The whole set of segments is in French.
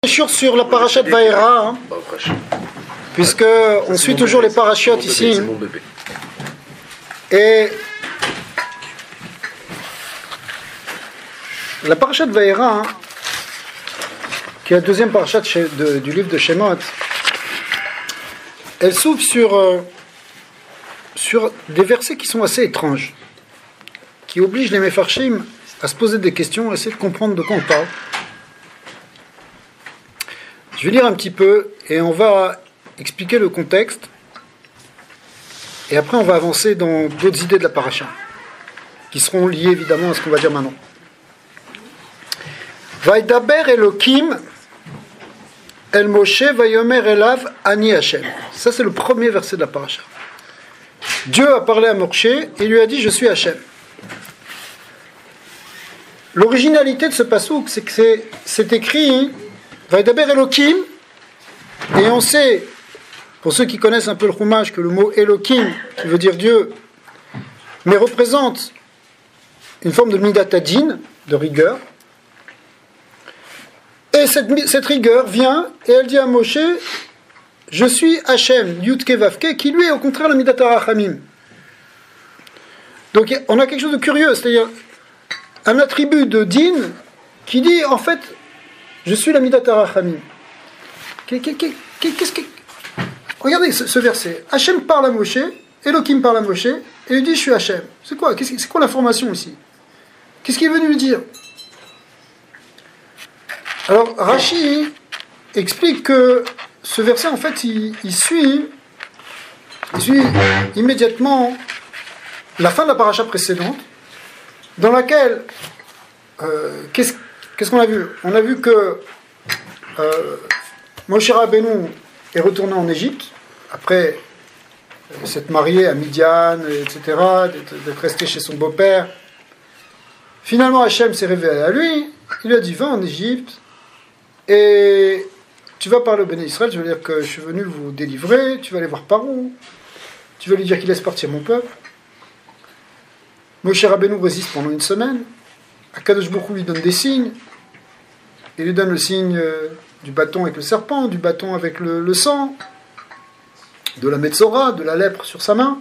Sur la parashat Vaera, hein, puisque on suit toujours les parachutes ici. Et la parashat Vaera, hein, qui est la deuxième parashat du livre de Shemot, elle s'ouvre sur des versets qui sont assez étranges, qui obligent les Mefarshim à se poser des questions, à essayer de comprendre de quoi on parle. Je vais lire un petit peu et on va expliquer le contexte. Et après, on va avancer dans d'autres idées de la paracha, qui seront liées évidemment à ce qu'on va dire maintenant. Vaidaber Elokim El Moshe Vayomer Elav Ani Hashem. Ça, c'est le premier verset de la paracha. Dieu a parlé à Moshe et lui a dit: Je suis Hashem. L'originalité de ce passouk, c'est que c'est écrit Vaidaber Elokim, et on sait, pour ceux qui connaissent un peu le Chumash, que le mot Elokim, qui veut dire Dieu, mais représente une forme de midat hadin, de rigueur. Et cette rigueur vient et elle dit à Moshe: Je suis Hachem, Yudke Vavke, qui lui est au contraire le midat harachamim. Donc on a quelque chose de curieux, c'est-à-dire un attribut de din qui dit en fait: Je suis la midat harachamim. Regardez ce verset. Hachem parle à Moshe, Elohim parle à Moshe, et lui dit: Je suis Hachem. C'est quoi l'information ici? Qu'est-ce qu'il est venu lui dire? Alors, Rashi explique que ce verset, en fait, il suit immédiatement la fin de la paracha précédente, dans laquelle, qu'est-ce qu'on a vu? On a vu que Moshe Rabbeinu est retourné en Égypte, après s'être marié à Midian, etc., d'être resté chez son beau-père. Finalement, Hachem s'est révélé à lui, il lui a dit: Va en Égypte, et tu vas parler au Béné Israël, tu vas dire que je suis venu vous délivrer, tu vas aller voir Paro, tu vas lui dire qu'il laisse partir mon peuple. Moshe Rabbeinu résiste pendant une semaine, Akadosh Baruch Hu lui donne des signes, il lui donne le signe du bâton avec le serpent, du bâton avec le sang, de la Metzora, de la lèpre sur sa main.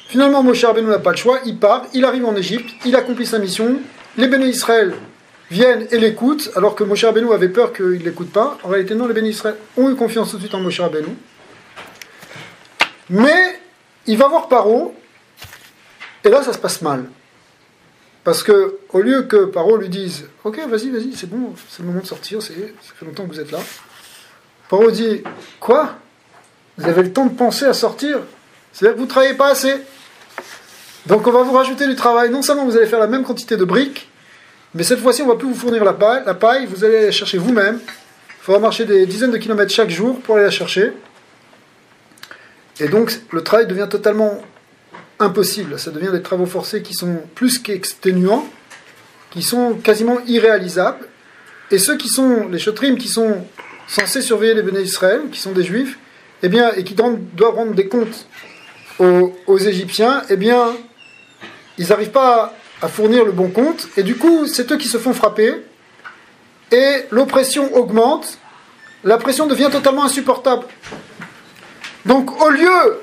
Finalement, Moshe Rabbeinu n'a pas le choix, il part, il arrive en Égypte, il accomplit sa mission, les Béné Israël viennent et l'écoutent, alors que Moshe Rabbeinu avait peur qu'ils ne l'écoutent pas. En réalité, non, les Béné Israël ont eu confiance tout de suite en Moshe Rabbeinu. Mais il va voir Paro, et là, ça se passe mal. Parce que, au lieu que Paro lui dise: Ok, vas-y, c'est bon, c'est le moment de sortir, ça fait longtemps que vous êtes là. Paro dit: Quoi? Vous avez le temps de penser à sortir? C'est-à-dire que vous ne travaillez pas assez. Donc on va vous rajouter du travail. Non seulement vous allez faire la même quantité de briques, mais cette fois-ci, on ne va plus vous fournir la paille, vous allez la chercher vous-même. Il faudra marcher des dizaines de kilomètres chaque jour pour aller la chercher. Et donc, le travail devient totalement impossible. Ça devient des travaux forcés qui sont plus qu'exténuants, qui sont quasiment irréalisables. Et ceux qui sont, les shotrim, qui sont censés surveiller les Béné Israël, qui sont des juifs, eh bien, et qui doivent rendre des comptes aux Égyptiens, eh bien, ils n'arrivent pas à fournir le bon compte, et du coup, c'est eux qui se font frapper, et l'oppression augmente, la pression devient totalement insupportable. Donc, au lieu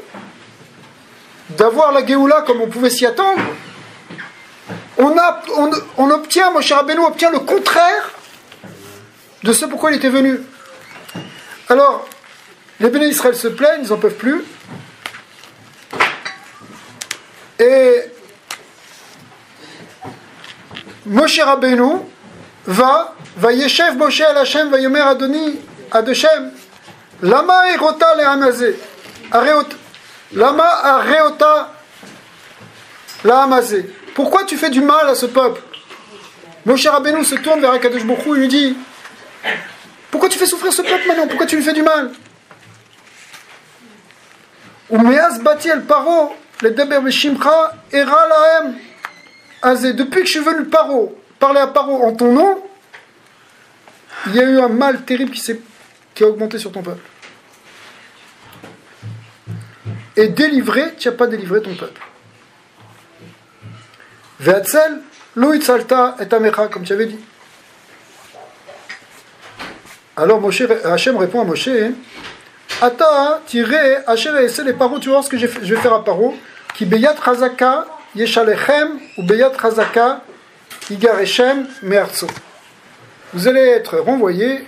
d'avoir la Géoula comme on pouvait s'y attendre, on obtient, Moshe Rabbeinu obtient le contraire de ce pourquoi il était venu. Alors, les Béné Israël se plaignent, ils n'en peuvent plus, et Moshe Rabbeinu va Yeshev Moshe al Hashem va yomer Adoni ad Hashem Lama erota le'amazé Lama areota la'amazé. Pourquoi tu fais du mal à ce peuple? Moshe Rabbeinu se tourne vers Akadosh Baruch Hu et lui dit: Pourquoi tu fais souffrir ce peuple maintenant? Pourquoi tu lui fais du mal? Umeaz bati el paro le deber b'shimcha era lahem azé. Depuis que je suis venu parler à Paro en ton nom, il y a eu un mal terrible qui a augmenté sur ton peuple. Et délivré, tu n'as pas délivré ton peuple. Ve'atzel lo itzalta et amecha, comme tu avais dit. Alors Hachem répond à Moshe, Ata, tiré, Hachem et les Paro, tu vois ce que je vais faire à Paro, qui beyat chazaka yeshalechem ou beyat chazaka igarechem me'artso. Vous allez être renvoyés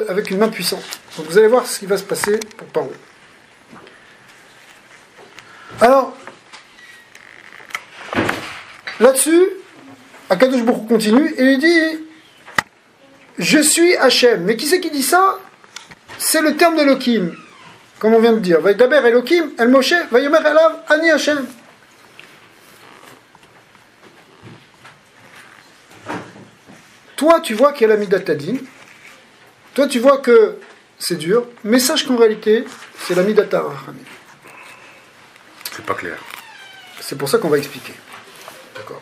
avec une main puissante. Donc vous allez voir ce qui va se passer pour Paro. Alors, là-dessus, Akadosh Baruch Hu continue et lui dit je suis Hachem. Mais qui c'est qui dit ça? C'est le terme d'Elohim, comme on vient de dire. Vaïdaber Elohim, El Moshe, Vayomer Elav, Ani Hachem. Toi, tu vois qu'il y a la Midat Hadin. Toi, tu vois que c'est dur. Mais sache qu'en réalité, c'est la Midat HaRachamim. C'est pas clair. C'est pour ça qu'on va expliquer. D'accord.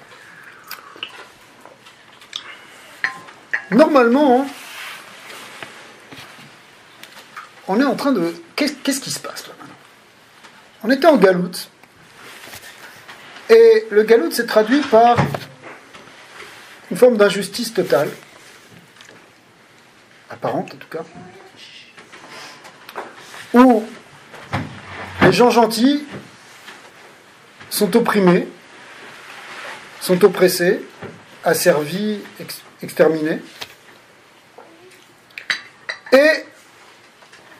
Normalement, on est en train de... Qu'est-ce qui se passe là maintenant? On était en galoute. Et le galoute s'est traduit par une forme d'injustice totale. Apparente en tout cas. Où les gens gentils sont opprimés, sont oppressés, asservis, exterminés. Et,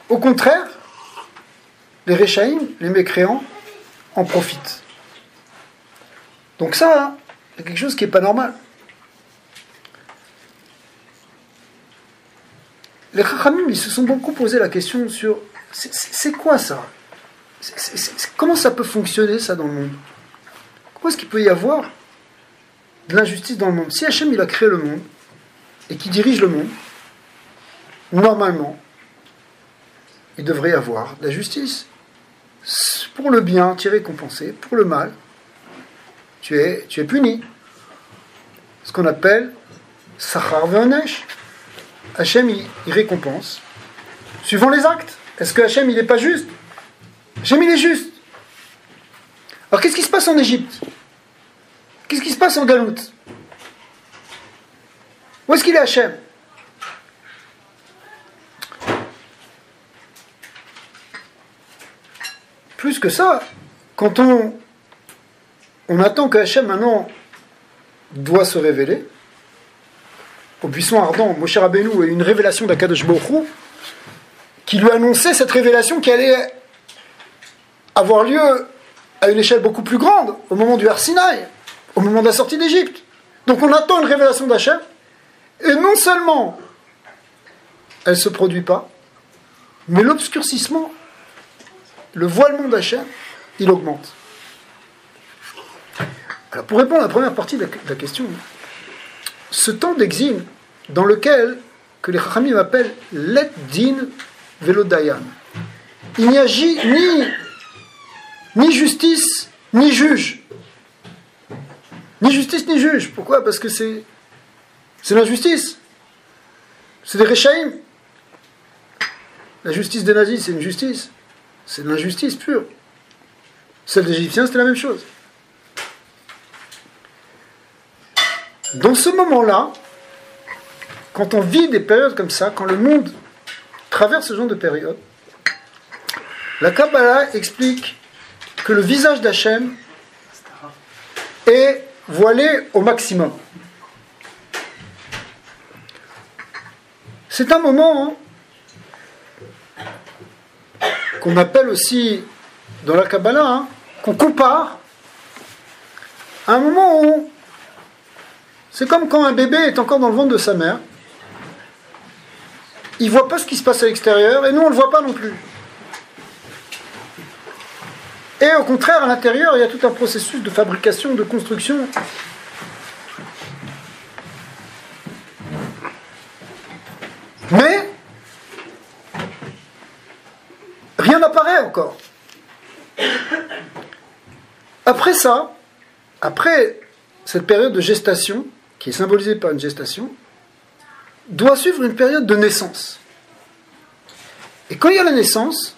au contraire, les Réchaïm, les mécréants, en profitent. Donc ça, c'est quelque chose qui n'est pas normal. Les Chachamim, ils se sont beaucoup posé la question sur c'est quoi ça? Comment ça peut fonctionner ça dans le monde? Comment est-ce qu'il peut y avoir de l'injustice dans le monde? Si Hachem il a créé le monde et qui dirige le monde, normalement, il devrait y avoir de la justice. Pour le bien, tu es récompensé. Pour le mal, tu es puni. Ce qu'on appelle Sachar ve'onesh. Hachem, il récompense suivant les actes. Est-ce que Hachem, il n'est pas juste? Hachem, il est juste. Alors, qu'est-ce qui se passe en Égypte? Qu'est-ce qui se passe en Galoute? Où est-ce qu'il est Hachem? Plus que ça, quand on attend que Hachem, maintenant, doit se révéler, au buisson ardent, Moshe Rabbeinu a eu une révélation d'Akadosh Baruch Hu qui lui annonçait cette révélation qui allait avoir lieu à une échelle beaucoup plus grande, au moment du Har Sinaï, au moment de la sortie d'Égypte. Donc on attend une révélation d'Hachem, et non seulement elle ne se produit pas, mais l'obscurcissement, le voilement d'Hachem, il augmente. Alors pour répondre à la première partie de la question, ce temps d'exil dans lequel, que les Chachamim appellent Let Din Velo Dayan, il n'y agit ni justice, ni juge. Ni justice, ni juge. Pourquoi? Parce que c'est l'injustice. C'est des Réchaïm. La justice des nazis, c'est une justice. C'est de l'injustice pure. Celle des Égyptiens, c'était la même chose. Dans ce moment-là, quand on vit des périodes comme ça, quand le monde traverse ce genre de période, la Kabbalah explique que le visage d'Hachem est voilé au maximum. C'est un moment qu'on appelle aussi dans la Kabbalah, qu'on compare à un moment où c'est comme quand un bébé est encore dans le ventre de sa mère. Il ne voit pas ce qui se passe à l'extérieur, et nous, on ne le voit pas non plus. Et au contraire, à l'intérieur, il y a tout un processus de fabrication, de construction. Mais, rien n'apparaît encore. Après ça, après cette période de gestation, qui est symbolisée par une gestation, doit suivre une période de naissance. Et quand il y a la naissance,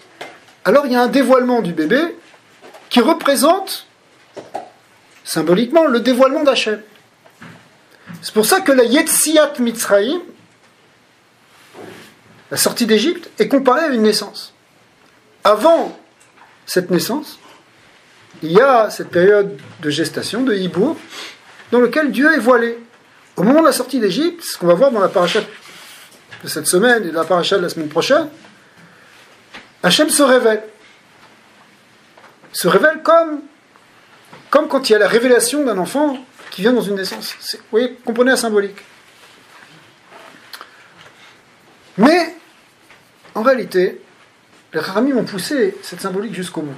alors il y a un dévoilement du bébé qui représente symboliquement le dévoilement d'Hachem. C'est pour ça que la Yetziat Mitzrayim, La sortie d'Égypte est comparée à une naissance. Avant cette naissance, il y a cette période de gestation, de hibour, dans laquelle Dieu est voilé. Au moment de la sortie d'Égypte, ce qu'on va voir dans la paracha de cette semaine et la paracha de la semaine prochaine, Hachem se révèle. Se révèle comme quand il y a la révélation d'un enfant qui vient dans une naissance. Vous voyez, comprenez la symbolique. Mais, en réalité, les Chachamim ont poussé cette symbolique jusqu'au bout.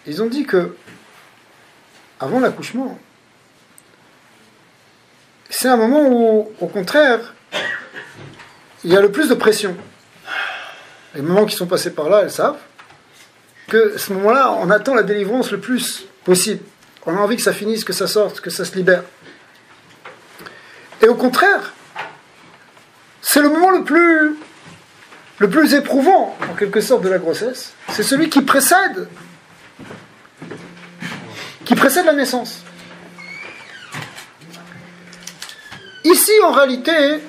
Ils ont dit que, avant l'accouchement, c'est un moment où, au contraire, il y a le plus de pression. Les mamans qui sont passées par là, elles savent que à ce moment-là, on attend la délivrance le plus possible. On a envie que ça finisse, que ça sorte, que ça se libère. Et au contraire, c'est le moment le plus éprouvant, en quelque sorte, de la grossesse. C'est celui qui précède la naissance. Ici, en réalité,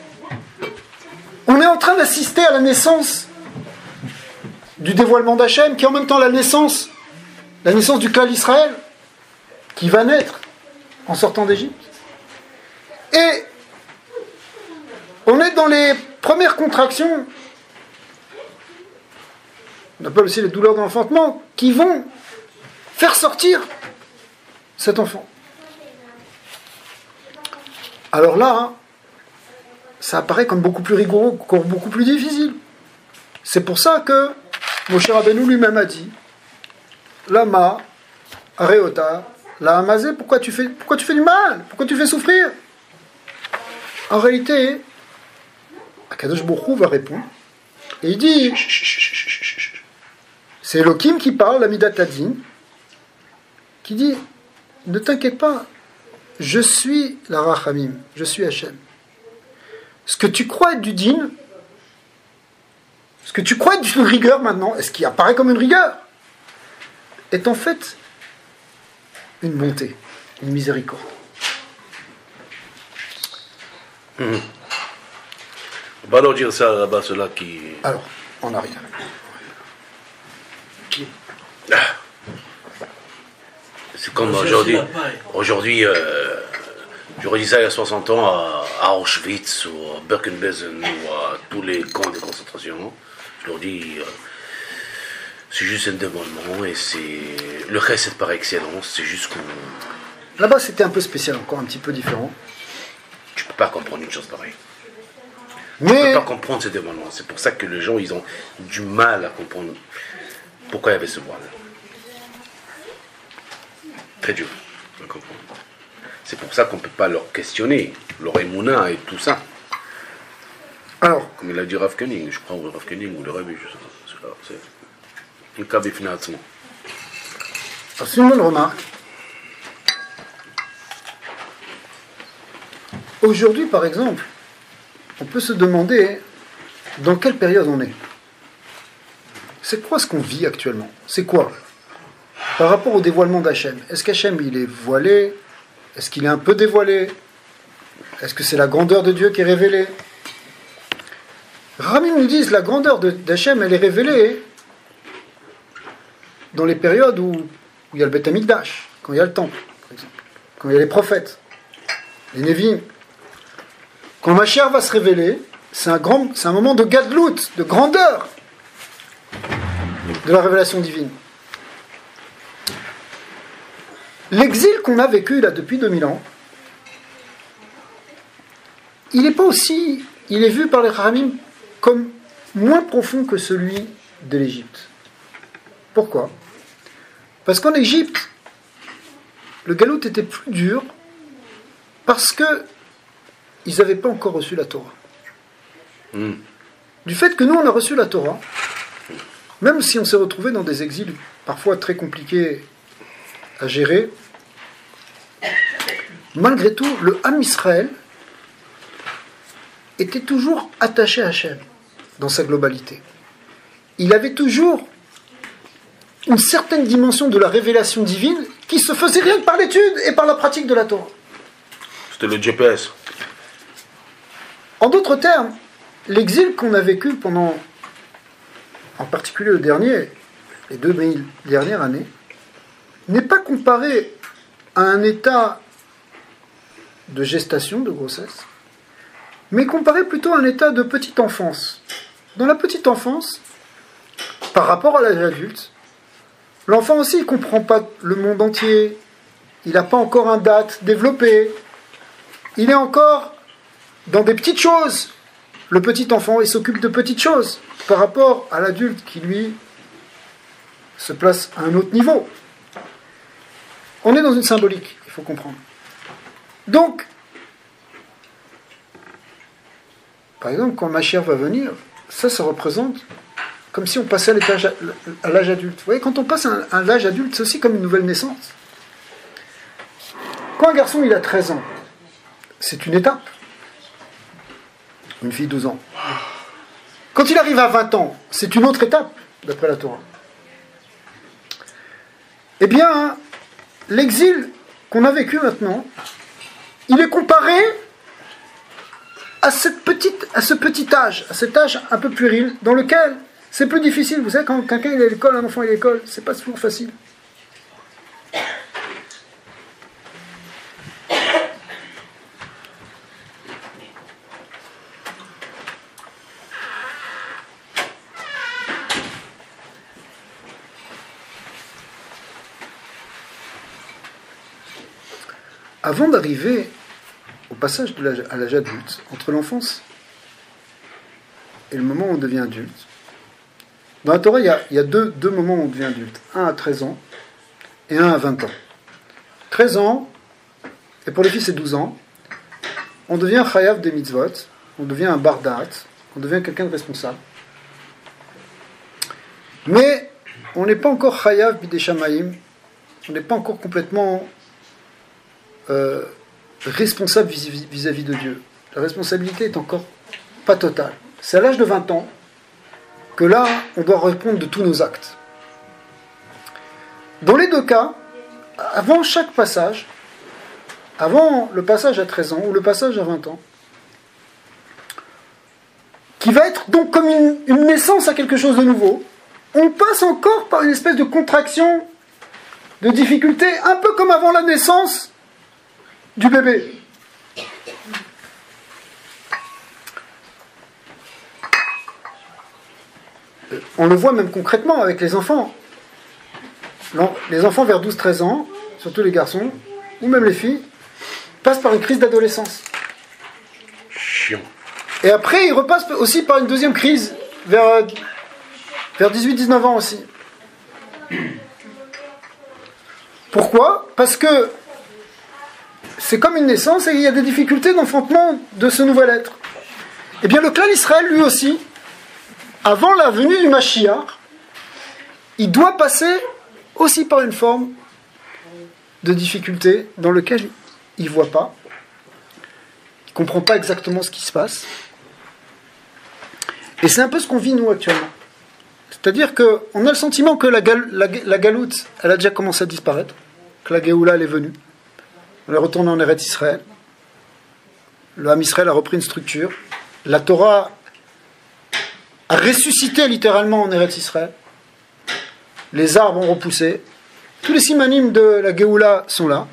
on est en train d'assister à la naissance du dévoilement d'Hachem, qui est en même temps la naissance du clan d'Israël, qui va naître en sortant d'Égypte. Et on est dans les premières contractions, on appelle aussi les douleurs de l'enfantement, qui vont faire sortir cet enfant. Alors là, ça apparaît comme beaucoup plus rigoureux, beaucoup plus difficile. C'est pour ça que Moshe Rabbeinu lui-même a dit Lama, Areota, La Hamazé, pourquoi tu fais du mal? Pourquoi tu fais souffrir? En réalité, Akadosh Baruch Hu va répondre et il dit c'est Elohim qui parle, l'Amidat Adin, qui dit ne t'inquiète pas, je suis la Rachamim, je suis Hachem. Ce que tu crois être du din, ce que tu crois être d'une rigueur maintenant, et ce qui apparaît comme une rigueur, est en fait une bonté, une miséricorde. On va leur dire ça là-bas, ceux-là qui... Alors, on arrive. C'est comme aujourd'hui. Aujourd'hui, j'aurais dit ça il y a 60 ans à Auschwitz ou à Bergen-Belsen ou à tous les camps de concentration. Je leur dis, c'est juste un dévoilement et c'est le chesed par excellence, c'est juste qu'on... Là-bas, c'était un peu spécial, encore un petit peu différent. Tu peux pas comprendre une chose pareille. Mais... Tu peux pas comprendre ce dévoilement. C'est pour ça que les gens, ils ont du mal à comprendre pourquoi il y avait ce voile. Très dur à comprendre. C'est pour ça qu'on ne peut pas leur questionner, leur émouna et tout ça. Alors, comme il a dit Rav Koenig, je crois, ou Rav Koenig, ou le Rabbi, je sais pas. C'est une cas bifnatzmo. alors, si on bonne remarque, aujourd'hui, par exemple, on peut se demander dans quelle période on est. C'est quoi ce qu'on vit actuellement? C'est quoi? Par rapport au dévoilement d'Hachem, est-ce qu'Hachem il est voilé? Est-ce qu'il est un peu dévoilé? Est-ce que c'est la grandeur de Dieu qui est révélée? Ramim nous disent la grandeur d'Hachem elle est révélée dans les périodes où il y a le Beth Amikdash, quand il y a le temple, par exemple, quand il y a les prophètes, les Névim. Quand Mashiach va se révéler, c'est un moment de gadlout, de grandeur de la révélation divine. L'exil qu'on a vécu là depuis 2000 ans, il est vu par les Chachamim comme moins profond que celui de l'Égypte. Pourquoi? Parce qu'en Égypte, le galout était plus dur parce que ils n'avaient pas encore reçu la Torah. Du fait que nous on a reçu la Torah, même si on s'est retrouvé dans des exils parfois très compliqués à gérer, malgré tout, le Ham Israël était toujours attaché à Hachem dans sa globalité. Il avait toujours une certaine dimension de la révélation divine qui se faisait rien que par l'étude et par la pratique de la Torah. C'était le GPS. En d'autres termes, l'exil qu'on a vécu pendant, en particulier le dernier, les 2000 dernières années, n'est pas comparé à un état de gestation, de grossesse, mais comparé plutôt à un état de petite enfance. Dans la petite enfance, par rapport à l'âge adulte, l'enfant aussi ne comprend pas le monde entier, il n'a pas encore un date développé, il est encore dans des petites choses. Le petit enfant, il s'occupe de petites choses par rapport à l'adulte qui, lui, se place à un autre niveau. On est dans une symbolique, il faut comprendre. Donc, par exemple, quand Mashiach va venir, ça représente comme si on passait à l'âge adulte. Vous voyez, quand on passe à l'âge adulte, c'est aussi comme une nouvelle naissance. Quand un garçon il a 13 ans, c'est une étape. Une fille 12 ans. Quand il arrive à 20 ans, c'est une autre étape, d'après la Torah. Eh bien, l'exil qu'on a vécu maintenant, il est comparé à ce petit âge, à cet âge un peu puéril, dans lequel c'est plus difficile. Vous savez, quand quelqu'un il est à l'école, un enfant il est à l'école, c'est pas toujours facile. Avant d'arriver au passage à l'âge adulte, entre l'enfance et le moment où on devient adulte, dans la Torah, il y a deux moments où on devient adulte. Un à 13 ans et un à 20 ans. 13 ans, et pour les filles c'est 12 ans, on devient chayav des mitzvot, on devient un bar da'at, on devient quelqu'un de responsable. Mais on n'est pas encore chayav bidei shamayim, on n'est pas encore complètement responsable vis-à-vis de Dieu. La responsabilité est encore pas totale. C'est à l'âge de 20 ans que là, on doit répondre de tous nos actes. Dans les deux cas, avant chaque passage, avant le passage à 13 ans ou le passage à 20 ans, qui va être donc comme une naissance à quelque chose de nouveau, on passe encore par une espèce de contraction, de difficulté, un peu comme avant la naissance du bébé. On le voit même concrètement avec les enfants. Les enfants vers 12-13 ans, surtout les garçons, ou même les filles, passent par une crise d'adolescence. Chiant. Et après, ils repassent aussi par une deuxième crise, vers 18-19 ans aussi. Pourquoi ? Parce que c'est comme une naissance et il y a des difficultés d'enfantement de ce nouvel être. Eh bien, le clan Israël, lui aussi, avant la venue du Mashiach, il doit passer aussi par une forme de difficulté dans laquelle il ne voit pas, il ne comprend pas exactement ce qui se passe. Et c'est un peu ce qu'on vit nous actuellement. C'est-à-dire qu'on a le sentiment que la galoute, elle a déjà commencé à disparaître, que la Géoula, elle est venue. On est retourné en Eretz Israël. Le Ham Israël a repris une structure. La Torah a ressuscité littéralement en Eretz Israël. Les arbres ont repoussé. Tous les simanim de la Géoula sont là.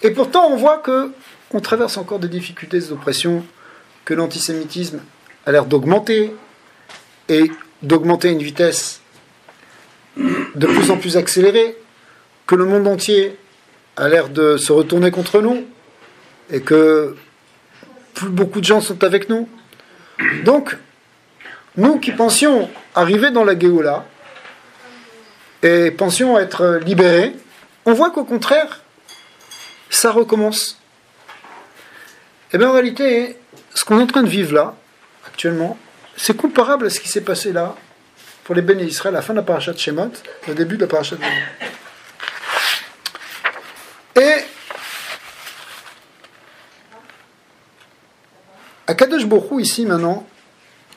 Et pourtant, on voit qu'on traverse encore des difficultés, des oppressions, que l'antisémitisme a l'air d'augmenter, et d'augmenter à une vitesse de plus en plus accélérée, que le monde entier a l'air de se retourner contre nous, et que plus beaucoup de gens sont avec nous. Donc, nous qui pensions arriver dans la Géoula, et pensions être libérés, on voit qu'au contraire, ça recommence. Et bien en réalité, ce qu'on est en train de vivre là, actuellement, c'est comparable à ce qui s'est passé là, pour les Béné Israël, à la fin de la parasha de Shemot, au début de la parasha de Shemot. Et Akadosh Baruch Hu, ici maintenant,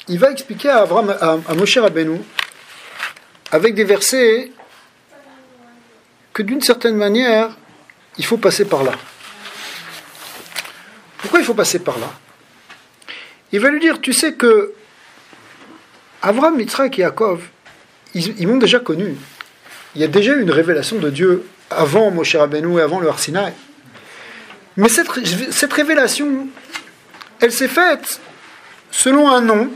il va expliquer à Moshe Rabbeinu, avec des versets, que d'une certaine manière, il faut passer par là. Pourquoi il faut passer par là ? Il va lui dire, tu sais que Avraham, Yitzhak et Yaakov, ils m'ont déjà connu. Il y a déjà eu une révélation de Dieu avant Moshe Rabbeinu et avant le Har Sinaï. Mais cette révélation, elle s'est faite selon un nom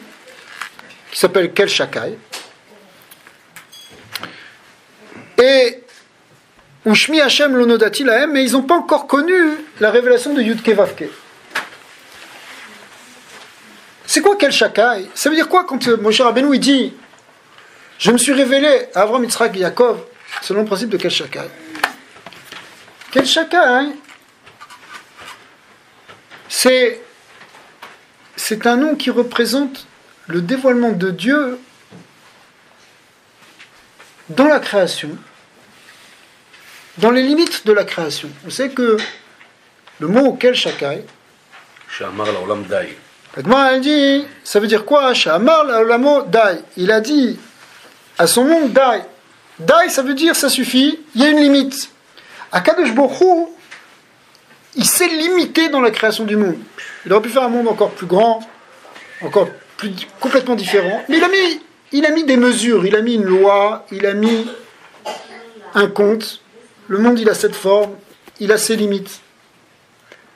qui s'appelle Kel Shakai. Et Ushmi Hashem Lonodati Lahem, mais ils n'ont pas encore connu la révélation de Yudke Vavke. C'est quoi Kel Shakai? Ça veut dire quoi quand Moshe Rabbeinu il dit je me suis révélé à Avraham, Yitzhak et Yaakov selon le principe de Kel Shakai? Kel Shakai, c'est un nom qui représente le dévoilement de Dieu dans la création, dans les limites de la création. Vous savez que le mot Kel Shakai, Shamar laolam dai. elle dit, ça veut dire quoi? Shamar laolamo dai. Il a dit à son monde dai. Dai, ça veut dire ça suffit, il y a une limite. Akadosh Baruch Hu, il s'est limité dans la création du monde. Il aurait pu faire un monde encore plus grand, encore plus complètement différent, mais il a mis des mesures, il a mis une loi, il a mis un compte. Le monde, il a cette forme, il a ses limites.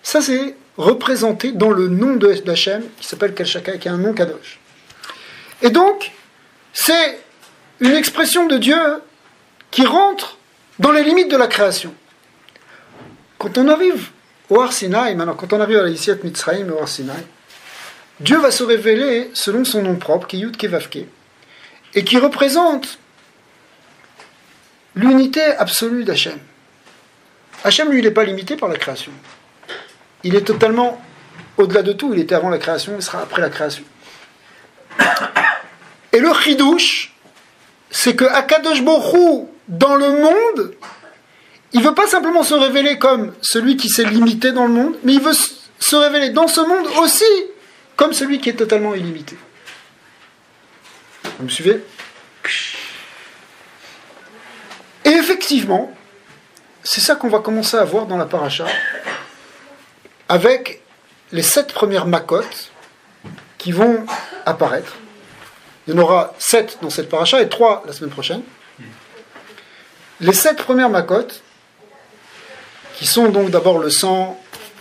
Ça, c'est représenté dans le nom d'Hachem, qui s'appelle Kel Shakai, qui est un nom kadosh. Et donc, c'est une expression de Dieu qui rentre dans les limites de la création. Quand on arrive au Har Sinaï, maintenant, quand on arrive à la Yetziat Mitzrayim, au Har Sinaï, Dieu va se révéler selon son nom propre, qui est Yud Kevavke, et qui représente l'unité absolue d'Hachem. Hachem, lui, il n'est pas limité par la création. Il est totalement au-delà de tout. Il était avant la création, il sera après la création. Et le chidouche, c'est que Akadosh Baruch Hu, dans le monde, il ne veut pas simplement se révéler comme celui qui s'est limité dans le monde, mais il veut se révéler dans ce monde aussi comme celui qui est totalement illimité. Vous me suivez? Et effectivement, c'est ça qu'on va commencer à voir dans la paracha, avec les 7 premières makotes qui vont apparaître. Il y en aura 7 dans cette paracha et 3 la semaine prochaine. Les 7 premières makotes, qui sont donc d'abord le sang,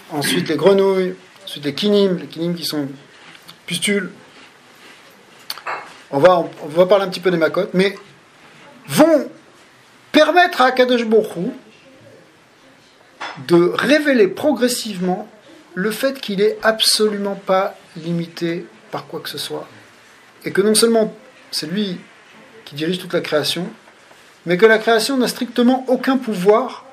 ensuite les grenouilles, ensuite les kinim qui sont pustules. On va parler un petit peu des makotes, mais vont permettre à Akadosh Baruch Hu de révéler progressivement le fait qu'il n'est absolument pas limité par quoi que ce soit. Et que non seulement c'est lui qui dirige toute la création, mais que la création n'a strictement aucun pouvoir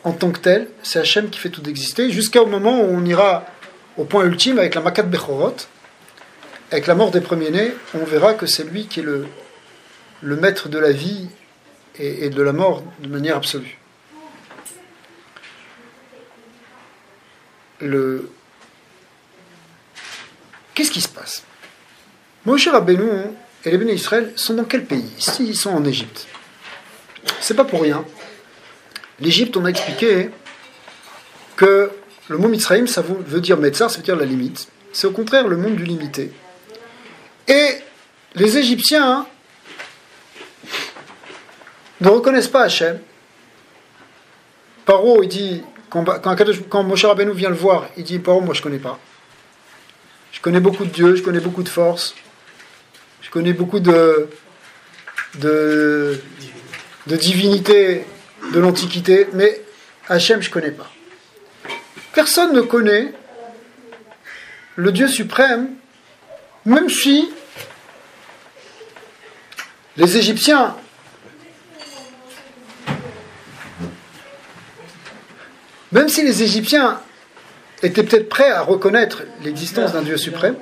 en tant que tel. C'est Hachem qui fait tout exister, jusqu'au moment où on ira au point ultime avec la Makat Bechorot, avec la mort des premiers-nés, on verra que c'est lui qui est le maître de la vie et de la mort de manière absolue. Qu'est-ce qui se passe? Moshe Rabbeinu et les Béné Israël sont dans quel pays? Ici, ils sont en Égypte. C'est pas pour rien. L'Égypte, on a expliqué que le mot Mitzrayim, ça veut dire Metzar, ça veut dire la limite. C'est au contraire le monde du limité. Et les Égyptiens ne reconnaissent pas Hachem. Paro, il dit, quand Moshe Rabbeinu vient le voir, il dit, Paro, moi je ne connais pas. Je connais beaucoup de Dieu, je connais beaucoup de force, je connais beaucoup de divinité de l'Antiquité, mais Hachem, je ne connais pas. Personne ne connaît le Dieu suprême, même si les Égyptiens étaient peut-être prêts à reconnaître l'existence d'un Dieu suprême,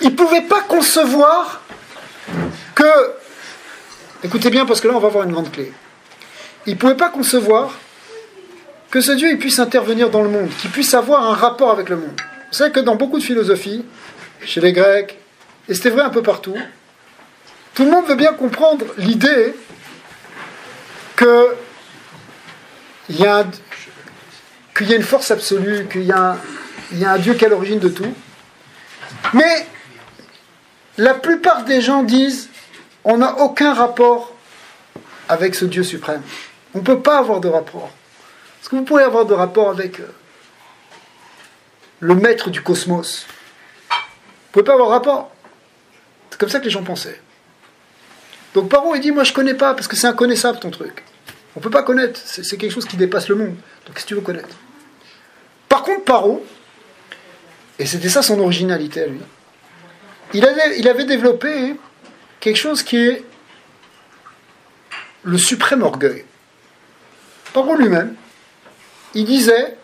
ils ne pouvaient pas concevoir que, écoutez bien parce que là on va voir une grande clé, ils ne pouvaient pas concevoir que ce Dieu il puisse intervenir dans le monde, qu'il puisse avoir un rapport avec le monde. Vous savez que dans beaucoup de philosophies, chez les Grecs, et c'était vrai un peu partout, tout le monde veut bien comprendre l'idée que il y a qu'il y a une force absolue, qu'il y a un Dieu qui est à l'origine de tout. Mais la plupart des gens disent on n'a aucun rapport avec ce Dieu suprême. On ne peut pas avoir de rapport. Est-ce que vous pourriez avoir de rapport avec le maître du cosmos? Vous ne pouvez pas avoir rapport. C'est comme ça que les gens pensaient. Donc Paro, il dit, moi je ne connais pas, parce que c'est inconnaissable ton truc. On ne peut pas connaître, c'est quelque chose qui dépasse le monde. Donc qu'est-ce que tu veux connaître? Par contre, Paro, et c'était ça son originalité à lui, il avait développé quelque chose qui est le suprême orgueil. Paro lui-même, il disait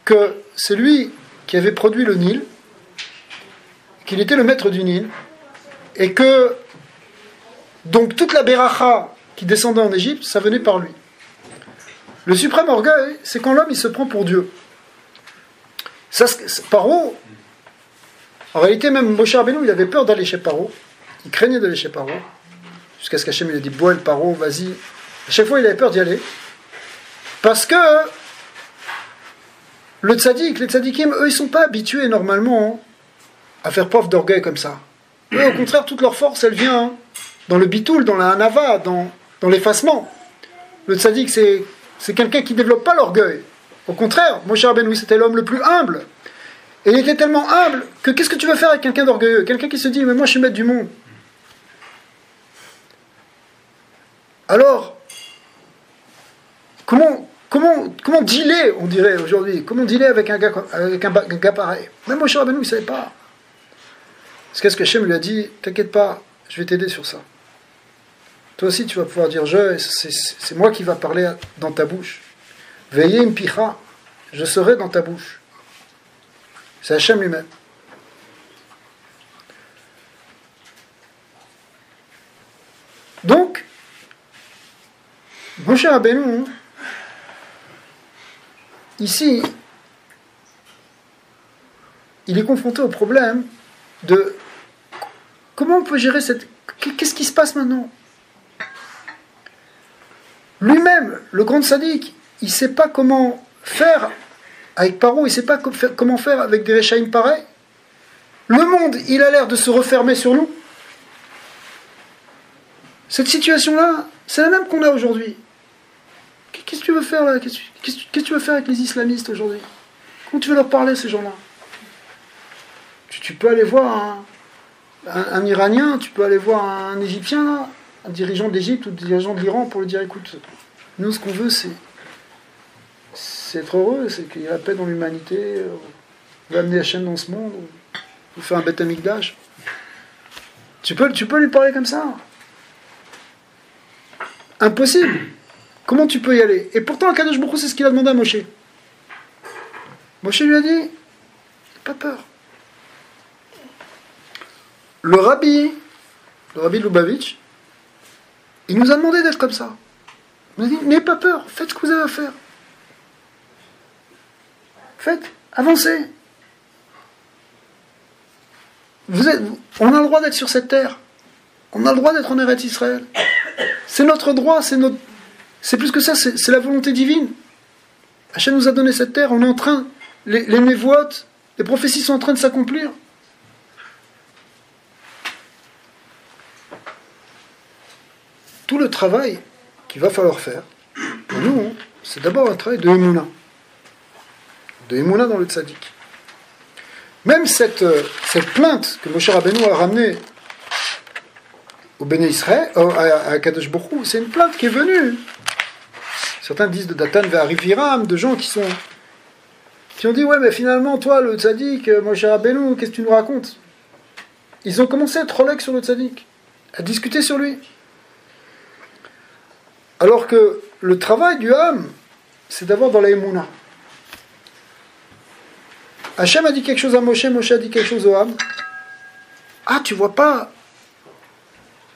que c'est lui qui avait produit le Nil, qu'il était le maître du Nil, et que donc toute la Beracha qui descendait en Égypte, ça venait par lui. Le suprême orgueil, c'est quand l'homme il se prend pour Dieu. Ça, Paro, en réalité même Moshe Rabbeinu, il avait peur d'aller chez Paro, il craignait d'aller chez Paro, jusqu'à ce qu'Hachem il a dit Boel Paro, vas-y. À chaque fois il avait peur d'y aller, parce que le tzaddik, les tzaddikim, eux ils sont pas habitués normalement à faire preuve d'orgueil comme ça. Eux, au contraire, toute leur force elle vient dans le bitoul, dans la hanava, dans l'effacement. Le tzaddik c'est quelqu'un qui ne développe pas l'orgueil. Au contraire, Moshe Rabbeinu, c'était l'homme le plus humble. Et il était tellement humble que qu'est-ce que tu veux faire avec quelqu'un d'orgueilleux? Quelqu'un qui se dit, mais moi je suis maître du monde. Alors, comment dealer, on dirait aujourd'hui, comment dealer avec un gars pareil? Même Moshe Rabbeinu, il ne savait pas. Parce que Hachem lui a dit, t'inquiète pas, je vais t'aider sur ça. Toi aussi, tu vas pouvoir dire c'est moi qui va parler dans ta bouche. Veillez une picha, je serai dans ta bouche. C'est Hachem lui-même. Donc, Moshe Rabbeinu, ici, il est confronté au problème de comment on peut gérer cette... Qu'est-ce qui se passe maintenant? Lui-même, le grand sadique, il ne sait pas comment faire avec Paro, il ne sait pas comment faire avec des Réchaïm pareils. Le monde, il a l'air de se refermer sur nous. Cette situation-là, c'est la même qu'on a aujourd'hui. Qu'est-ce que tu veux faire là? Qu'est-ce que tu veux faire avec les islamistes aujourd'hui? Comment tu veux leur parler, ces gens-là? Tu peux aller voir un Iranien, tu peux aller voir un Égyptien, là, un dirigeant d'Égypte ou un dirigeant de l'Iran pour lui dire, écoute, nous ce qu'on veut c'est être heureux, c'est qu'il y ait la paix dans l'humanité, on va amener Hachem dans ce monde, on faire un Beth Amikdash. Tu peux lui parler comme ça? Impossible. Comment tu peux y aller? Et pourtant, Akadosh Baruch Hu, c'est ce qu'il a demandé à Moshe. Moshe lui a dit, pas peur. Le rabbi Lubavitch, il nous a demandé d'être comme ça. Il nous a dit, n'ayez pas peur, faites ce que vous avez à faire. Faites, avancez. On a le droit d'être sur cette terre. On a le droit d'être en Eretz Israël. C'est notre droit, c'est plus que ça, c'est la volonté divine. Hachem nous a donné cette terre, on est en train, les névotes, les prophéties sont en train de s'accomplir. Tout le travail qu'il va falloir faire, pour nous, c'est d'abord un travail de Emouna. De Emouna dans le tzaddik. Même cette plainte que Moshe Rabbeinu a ramenée au Béné Israël, à Kadosh Baruch Hu, c'est une plainte qui est venue. Certains disent de Datan vers Riviram, de gens qui ont dit, ouais, mais finalement, toi, le tzaddik, Moshe Rabbeinu, qu'est-ce que tu nous racontes? Ils ont commencé à être relègues sur le tzaddik, à discuter sur lui. Alors que le travail du âme, c'est d'abord dans la Emouna. Hachem a dit quelque chose à Moshe, Moshe a dit quelque chose au âme. Ah, tu vois pas,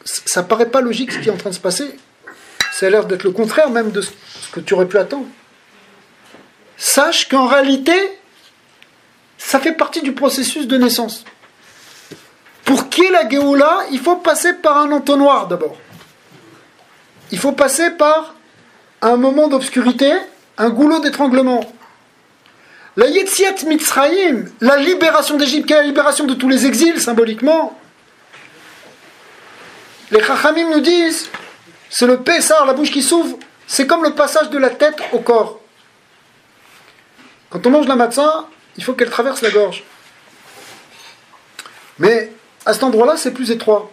ça paraît pas logique ce qui est en train de se passer. Ça a l'air d'être le contraire même de ce que tu aurais pu attendre. Sache qu'en réalité, ça fait partie du processus de naissance. Pour qu'il y ait la Géoula, il faut passer par un entonnoir d'abord. Il faut passer par un moment d'obscurité, un goulot d'étranglement. La Yetziat Mitzrayim, la libération d'Égypte, qui est la libération de tous les exils, symboliquement. Les Chachamim nous disent, c'est le Pessar, la bouche qui s'ouvre, c'est comme le passage de la tête au corps. Quand on mange la matzah, il faut qu'elle traverse la gorge. Mais à cet endroit-là, c'est plus étroit.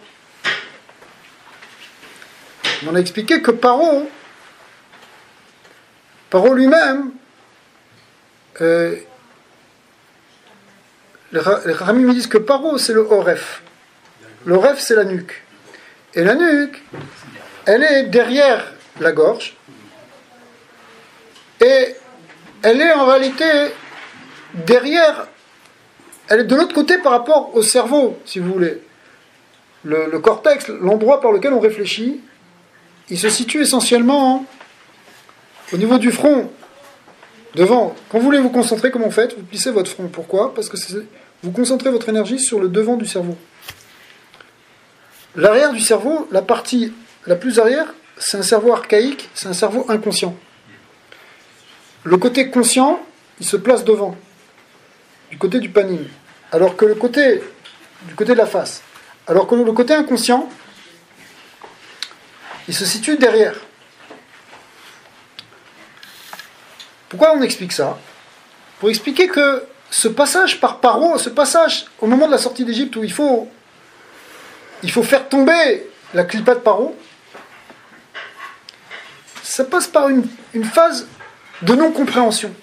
On a expliqué que Paro lui-même, les Chachamim me disent que Paro, c'est le Oref. Le Oref, c'est la nuque. Et la nuque, elle est derrière la gorge. Et elle est en réalité derrière, elle est de l'autre côté par rapport au cerveau, si vous voulez. Le cortex, l'endroit par lequel on réfléchit, il se situe essentiellement au niveau du front, devant. Quand vous voulez vous concentrer, comment vous faites? Vous plissez votre front. Pourquoi? Parce que vous concentrez votre énergie sur le devant du cerveau. L'arrière du cerveau, la partie la plus arrière, c'est un cerveau archaïque, c'est un cerveau inconscient. Le côté conscient, il se place devant, du côté du panim. Alors que du côté de la face. Alors que le côté inconscient, il se situe derrière. Pourquoi on explique ça? Pour expliquer que ce passage par Paro, ce passage au moment de la sortie d'Égypte où il faut faire tomber la clipa de Paro, ça passe par une phase de non-compréhension.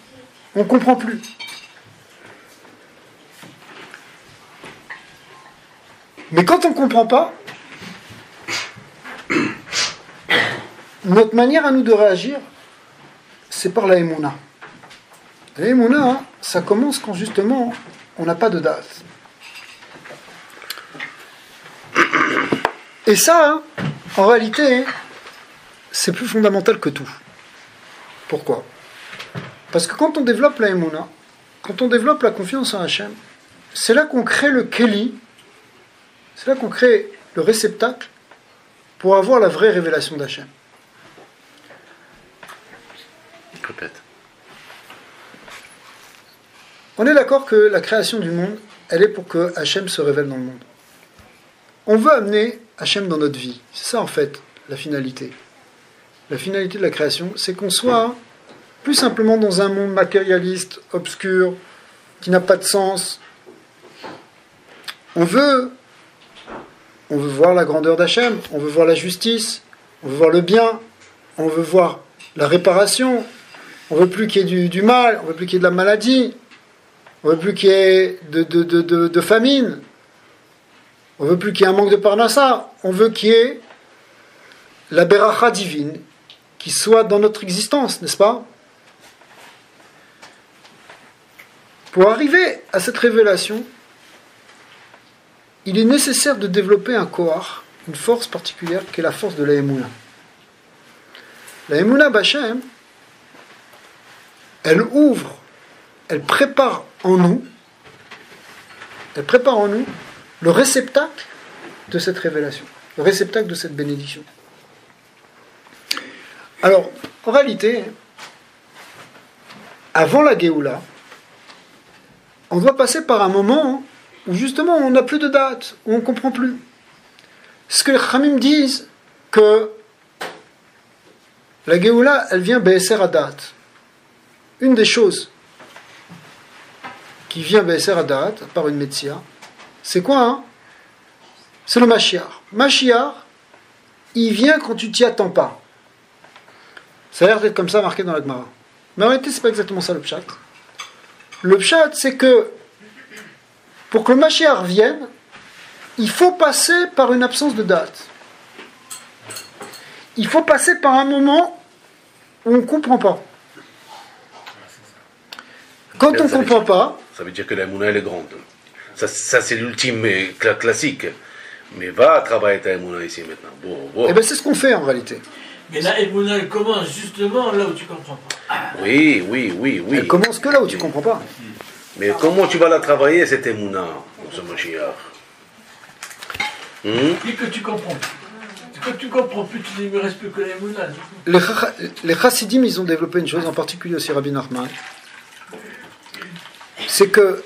On ne comprend plus. Mais quand on ne comprend pas, notre manière à nous de réagir, c'est par la émouna. La émouna, ça commence quand justement on n'a pas de date. Et ça, en réalité, c'est plus fondamental que tout. Pourquoi? Parce que quand on développe la émouna, quand on développe la confiance en Hachem, c'est là qu'on crée le Keli, c'est là qu'on crée le réceptacle pour avoir la vraie révélation d'Hachem. Répète. On est d'accord que la création du monde, elle est pour que Hachem se révèle dans le monde. On veut amener Hachem dans notre vie. C'est ça en fait, la finalité. La finalité de la création, c'est qu'on soit plus simplement dans un monde matérialiste, obscur, qui n'a pas de sens. On veut voir la grandeur d'Hachem, on veut voir la justice, on veut voir le bien, on veut voir la réparation, on veut plus qu'il y ait du mal, on veut plus qu'il y ait de la maladie, on veut plus qu'il y ait de famine, on veut plus qu'il y ait un manque de parnassa, on veut qu'il y ait la beracha divine qui soit dans notre existence, n'est-ce pas? Pour arriver à cette révélation, il est nécessaire de développer un kohar, une force particulière qui est la force de la Emouna. La Emouna B'Hashem, elle ouvre, elle prépare en nous le réceptacle de cette révélation, le réceptacle de cette bénédiction. Alors, en réalité, avant la Géoula, on doit passer par un moment où justement on n'a plus de date, où on ne comprend plus. Ce que les Khamim disent, que la Géoula, elle vient Be'eser Hadat. Une des choses qui vient Be'eser Hadat, par une Metzia, c'est quoi, hein? C'est le Mashiach. Mashiach, il vient quand tu t'y attends pas. Ça a l'air d'être comme ça marqué dans la Gemara. Mais en réalité, c'est pas exactement ça le pshat. Le pshat, c'est que pour que le Mashiach vienne, il faut passer par une absence de date. Il faut passer par un moment où on ne comprend pas. Quand on ne comprend pas... Ça veut dire que la Mouna, elle est grande. Ça c'est l'ultime classique. Mais va travailler ta Mouna ici maintenant. Bon. Eh bien, c'est ce qu'on fait en réalité. Mais la Emouna, elle commence justement là où tu ne comprends pas. Oui. Elle commence que là où tu ne comprends pas. Mais comment tu vas la travailler, cette Emouna, ce Mashiach? Plus que tu comprends. Quand tu comprends plus, il ne me reste plus que la Emouna. Les Chassidim, ils ont développé une chose, en particulier aussi Rabbi Nachman. c'est que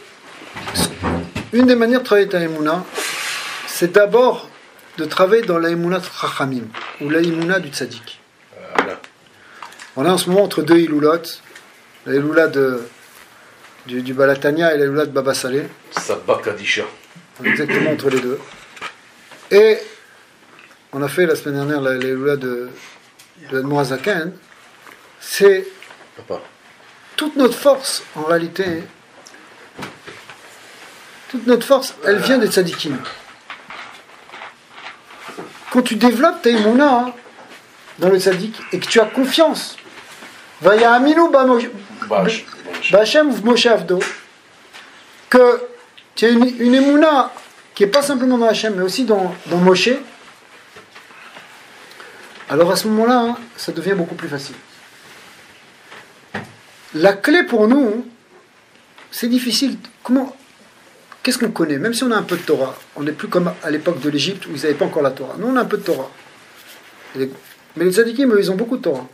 une des manières de travailler ta Emouna, c'est d'abord de travailler dans la Emouna Chachamim, ou la Emouna du Tzaddik. On est en ce moment entre deux Iloulot, la Iloula du Balatania et la Iloula de Baba Saleh. Sabba Kadisha. On est exactement entre les deux. Et on a fait la semaine dernière la Iloula de Moazaken. C'est toute notre force, en réalité. Toute notre force, elle vient des tzadikim. Quand tu développes ta Emouna dans le tzadik et que tu as confiance, Vaya Aminu Ba'Hashem ou Moshe Avdo, que tu as une Emouna qui n'est pas simplement dans Hachem, mais aussi dans Moshe, alors à ce moment-là, ça devient beaucoup plus facile. La clé pour nous, c'est difficile. Qu'est-ce qu'on connaît? Même si on a un peu de Torah, on n'est plus comme à l'époque de l'Égypte où ils n'avaient pas encore la Torah. Nous, on a un peu de Torah. Mais les tzadikim, ils ont beaucoup de Torah.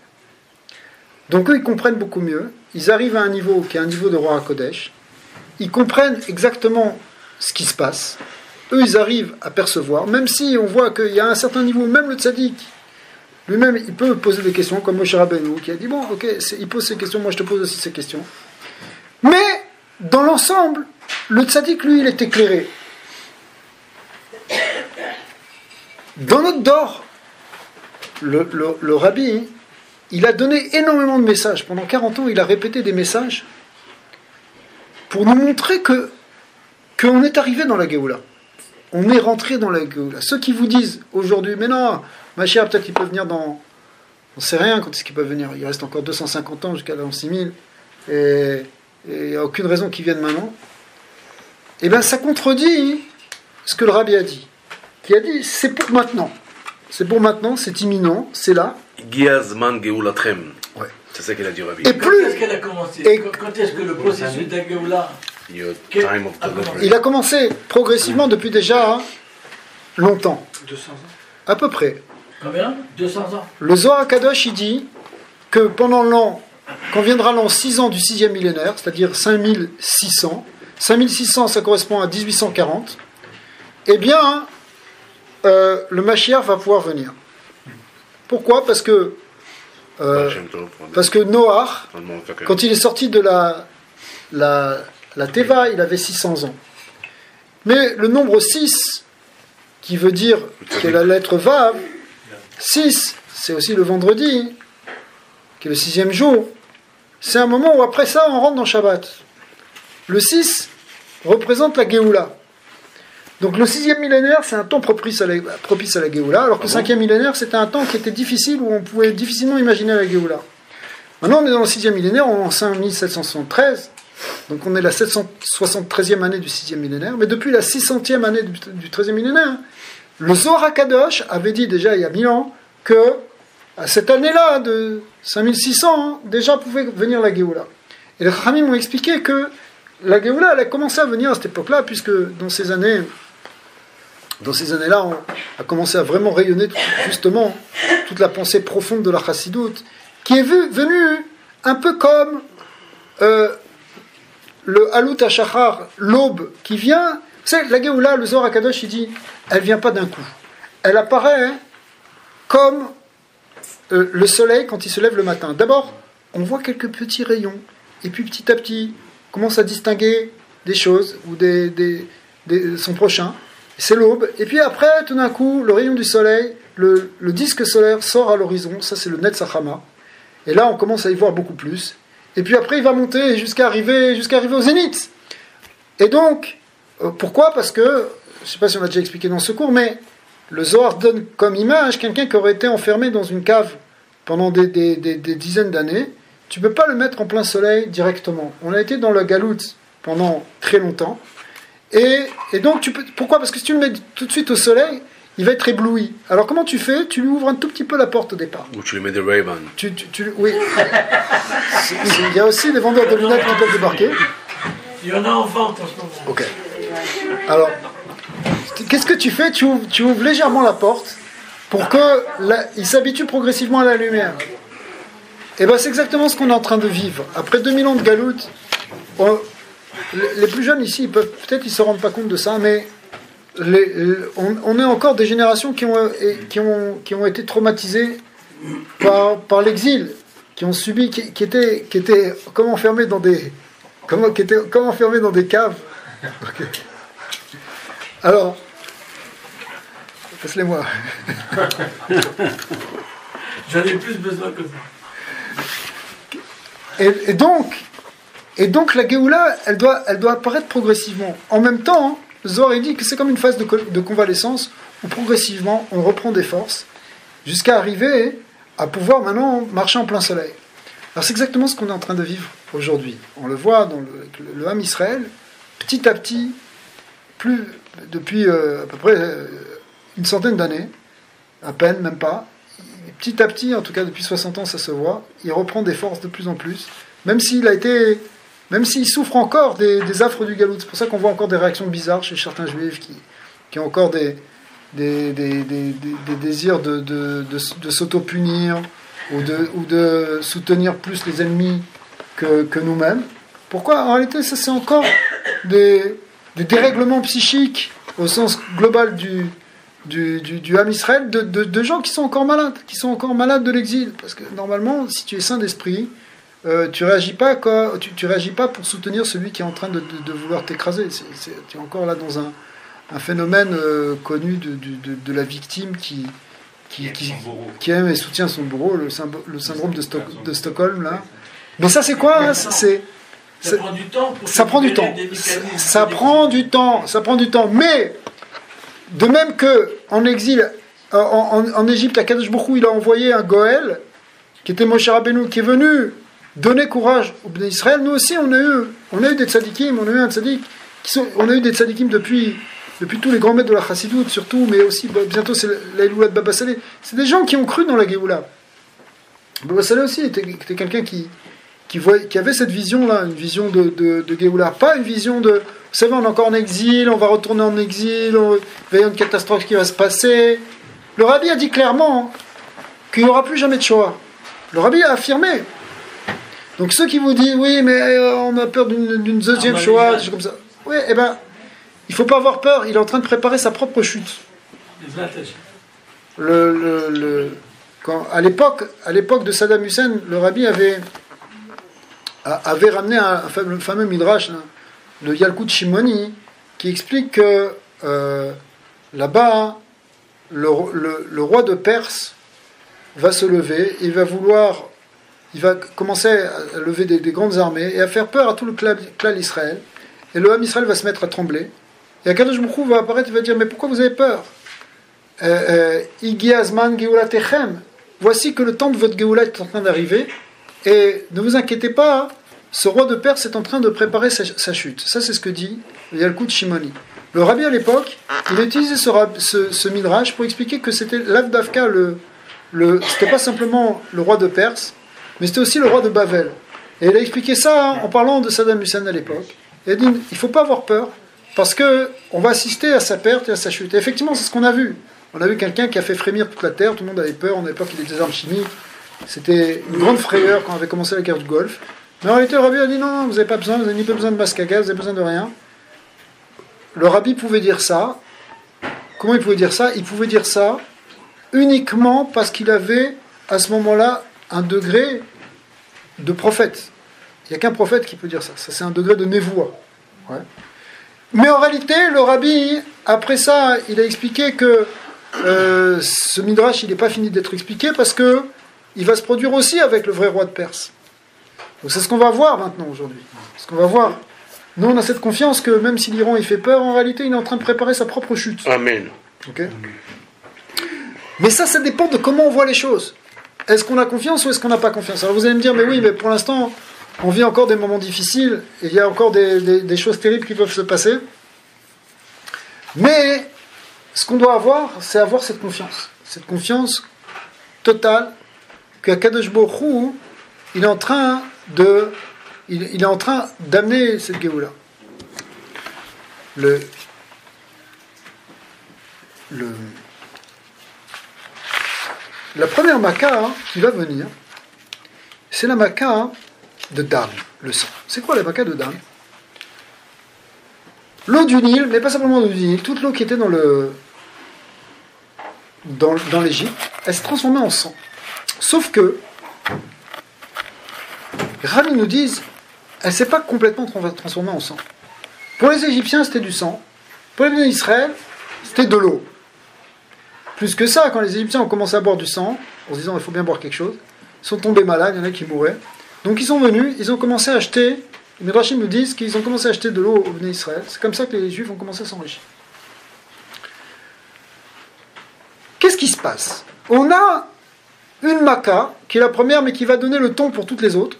Donc eux, ils comprennent beaucoup mieux. Ils arrivent à un niveau qui est un niveau de Roi HaKodesh. Ils comprennent exactement ce qui se passe. Eux, ils arrivent à percevoir, même si on voit qu'il y a un certain niveau, même le tzadik, lui-même, il peut poser des questions, comme Moshe Rabbeinu, qui a dit, bon, ok, il pose ces questions, moi je te pose aussi ces questions. Mais, dans l'ensemble, le tzaddik, lui, il est éclairé. Dans notre dor, le rabbi, il a donné énormément de messages. Pendant 40 ans, il a répété des messages pour nous montrer qu'on est arrivé dans la Géoula. On est rentré dans la Géoula. Ceux qui vous disent aujourd'hui, mais non, Mashiach, peut-être qu'il peut venir dans... On ne sait rien quand est-ce qu'il peut venir. Il reste encore 250 ans jusqu'à l'an 6000. Et il n'y a aucune raison qu'il vienne maintenant. Eh bien, ça contredit ce que le rabbi a dit. Qui a dit, c'est pour maintenant. C'est pour maintenant, c'est imminent, c'est là. Giazman Geulatrem. Ouais. C'est ça qu'il a dit, Rabbi. Et plus... Quand est-ce qu'elle a commencé? Et... Quand est-ce que le processus de Géoula Il a commencé progressivement depuis déjà longtemps. 200 ans. À peu près. Combien? 200 ans. Le Zohar Kadosh, il dit que quand viendra l'an 6 ans du 6e millénaire, c'est-à-dire 5600, 5600 ça correspond à 1840, eh bien, le Mashiach va pouvoir venir. Pourquoi? Parce que Noach, quand il est sorti de la Teva, il avait 600 ans. Mais le nombre 6, qui veut dire que la lettre Vav, 6, c'est aussi le vendredi, qui est le 6e jour. C'est un moment où après ça, on rentre dans Shabbat. Le 6 représente la Géoula. Donc le 6e millénaire, c'est un temps propice à la Géoula, alors que le 5e millénaire, c'était un temps qui était difficile, où on pouvait difficilement imaginer la Géoula. Maintenant, on est dans le 6e millénaire, on est en 5773, donc on est la 773e année du 6e millénaire, mais depuis la 600e année du 13e millénaire, le Zohar HaKadosh avait dit déjà il y a 1000 ans que à cette année-là, de 5600, déjà pouvait venir la Géoula. Et les Chachamim m'ont expliqué que la Géoula, elle a commencé à venir à cette époque-là, puisque dans ces années-là, on a commencé à vraiment rayonner justement toute la pensée profonde de la Chassidoute, qui est venue un peu comme le Halut HaShachar, l'aube qui vient. Vous savez, la Géoula, le Zohar HaKadosh, il dit, elle vient pas d'un coup. Elle apparaît comme le soleil quand il se lève le matin. D'abord, on voit quelques petits rayons, et puis petit à petit, on commence à distinguer des choses, ou son prochain. C'est l'aube. Et puis après, tout d'un coup, le rayon du soleil, le disque solaire sort à l'horizon. Ça, c'est le Netzachama. Et là, on commence à y voir beaucoup plus. Et puis après, il va monter jusqu'à arriver au zénith. Et donc, pourquoi? Parce que, je ne sais pas si on l'a déjà expliqué dans ce cours, mais le Zohar donne comme image quelqu'un qui aurait été enfermé dans une cave pendant des dizaines d'années. Tu ne peux pas le mettre en plein soleil directement. On a été dans le Galout pendant très longtemps. Et donc, pourquoi? Parce que si tu le mets tout de suite au soleil, il va être ébloui. Alors comment tu fais? Tu lui ouvres un tout petit peu la porte au départ. Ou tu lui mets des Ray-Ban. Oui. Il y a aussi des vendeurs de lunettes qui peuvent débarquer. Il y en a en vente en ce moment. Ok. Alors, qu'est-ce que tu fais? Tu ouvres légèrement la porte pour qu'il s'habitue progressivement à la lumière. Et bien c'est exactement ce qu'on est en train de vivre. Après 2000 ans de galoute, les plus jeunes ici, peut-être ils ne se rendent pas compte de ça, mais on est encore des générations qui ont été traumatisées par l'exil, qui ont subi, qui étaient comme enfermés dans des caves. Okay. Alors, laisse-les-moi. J'en ai plus besoin que ça. Et donc la Géoula, elle doit apparaître progressivement. En même temps, le Zohar il dit que c'est comme une phase de convalescence où progressivement on reprend des forces jusqu'à arriver à pouvoir maintenant marcher en plein soleil. Alors c'est exactement ce qu'on est en train de vivre aujourd'hui. On le voit dans le Ham Israël, petit à petit, depuis à peu près une centaine d'années, à peine, même pas, petit à petit, en tout cas depuis 60 ans, ça se voit, il reprend des forces de plus en plus, même s'il souffre encore des affres du galout. C'est pour ça qu'on voit encore des réactions bizarres chez certains juifs qui ont encore des désirs de s'auto-punir ou de soutenir plus les ennemis que nous-mêmes. Pourquoi ? En réalité, ça c'est encore des dérèglements psychiques au sens global du Ham Israël, de gens qui sont encore malades de l'exil. Parce que normalement, si tu es sain d'esprit, tu réagis pas pour soutenir celui qui est en train de vouloir t'écraser. Tu es encore là dans un phénomène connu de la victime qui aime et soutient son bourreau, le syndrome de Stockholm là. Mais ça c'est quoi hein ça prend du temps. Ça prend du temps. Mais de même que en exil, en Égypte, à Kadosh Baruch Hu, il a envoyé un Goël qui était Moshe Rabbeinu, qui est venu donner courage au Bnei Israël. Nous aussi, on a eu des tzadikim, on a eu un tzadik, on a eu des tzadikim depuis tous les grands maîtres de la Chassidoute, surtout, mais aussi bientôt c'est l'Aïloula de Baba Saleh. C'est des gens qui ont cru dans la Géoula. Baba Saleh aussi était quelqu'un qui avait cette vision-là, une vision de Géoula, pas une vision de, vous savez, on est encore en exil, on va retourner en exil, il va y avoir une catastrophe qui va se passer. Le Rabbi a dit clairement qu'il n'y aura plus jamais de Shoah. Le Rabbi a affirmé. Donc ceux qui vous disent, oui, mais on a peur d'une deuxième Shoah, des choses comme ça. Oui, eh ben, il ne faut pas avoir peur, il est en train de préparer sa propre chute. À l'époque de Saddam Hussein, le Rabbi avait ramené le fameux midrash, le Yalkut Shimoni, qui explique que là-bas, le roi de Perse va se lever, il va commencer à lever des grandes armées et à faire peur à tout le clan d'Israël, et le Ham Israël va se mettre à trembler. Et Akadosh Baruch Hu va apparaître, il va dire, mais pourquoi vous avez peur ? Igi Azman Geoula Techem. Voici que le temps de votre Geoula est en train d'arriver, et ne vous inquiétez pas, ce roi de Perse est en train de préparer sa chute. Ça, c'est ce que dit le Yalkut Shimoni. Le Rabbi, à l'époque, il a utilisé ce midrash pour expliquer que c'était l'Avdavka, c'était pas simplement le roi de Perse, mais c'était aussi le roi de Bavel. Et il a expliqué ça en parlant de Saddam Hussein à l'époque. Il a dit, il ne faut pas avoir peur, parce qu'on va assister à sa perte et à sa chute. Et effectivement, c'est ce qu'on a vu. On a vu quelqu'un qui a fait frémir toute la terre, tout le monde avait peur, à l'époque il y avait des armes chimiques, c'était une grande frayeur quand on avait commencé la guerre du Golfe. Mais en réalité, le Rabbi a dit non, vous n'avez pas besoin, vous n'avez ni besoin de masque à gaz, vous n'avez besoin de rien. Le Rabbi pouvait dire ça. Comment il pouvait dire ça ? Il pouvait dire ça uniquement parce qu'il avait, à ce moment-là, un degré de prophète. Il n'y a qu'un prophète qui peut dire ça. Ça, c'est un degré de névoie. Ouais. Mais en réalité, le Rabbi, après ça, il a expliqué que ce midrash, il n'est pas fini d'être expliqué parce que il va se produire aussi avec le vrai roi de Perse. Donc c'est ce qu'on va voir maintenant aujourd'hui. Ce qu'on va voir. Nous, on a cette confiance que même si l'Iran il fait peur, en réalité, il est en train de préparer sa propre chute. Amen. Okay. Mais ça dépend de comment on voit les choses. Est-ce qu'on a confiance ou est-ce qu'on n'a pas confiance ? Alors vous allez me dire, mais oui, mais pour l'instant, on vit encore des moments difficiles, et il y a encore des choses terribles qui peuvent se passer. Mais ce qu'on doit avoir, c'est avoir cette confiance totale que Kadosh Baruch Hu, il est en train d'amener cette Géoula. La première Maka qui va venir, c'est la Maka de Dam, le sang. C'est quoi la Maka de Dam ? l'eau du Nil, mais pas simplement l'eau du Nil, toute l'eau qui était dans l'Égypte, elle s'est transformée en sang. Sauf que, les rabbins nous disent, elle ne s'est pas complètement transformée en sang. Pour les Égyptiens, c'était du sang. Pour les bénis d'Israël, c'était de l'eau. Plus que ça, quand les Égyptiens ont commencé à boire du sang, en se disant il faut bien boire quelque chose, ils sont tombés malades, il y en a qui mouraient. Donc ils sont venus, ils ont commencé à acheter, les Midrashim nous disent qu'ils ont commencé à acheter de l'eau au bénis d'Israël. C'est comme ça que les Juifs ont commencé à s'enrichir. Qu'est-ce qui se passe? On a une Maca, qui est la première, mais qui va donner le ton pour toutes les autres.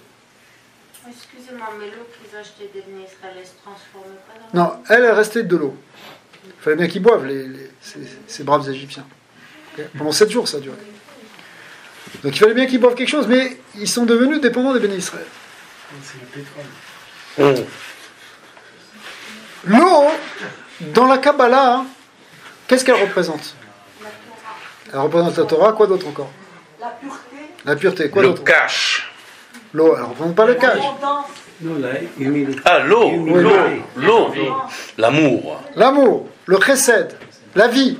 Excusez-moi, mais l'eau qu'ils achetaient des bénis Israël, elle se transforme pas dans Non, elle restait de l'eau. Il fallait bien qu'ils boivent, ces braves Égyptiens. Pendant 7 jours, ça a duré. Donc il fallait bien qu'ils boivent quelque chose, mais ils sont devenus dépendants des bénis d'Israël. C'est le pétrole. L'eau, dans la Kabbalah, qu'est-ce qu'elle représente? Elle représente la Torah, quoi d'autre encore? La pureté. La pureté, quoi Le d'autre? cash. L'eau, elle ne représente pas le cash. Ah, l'eau. Oui, L'eau. L'amour. L'amour, le chesed, la vie.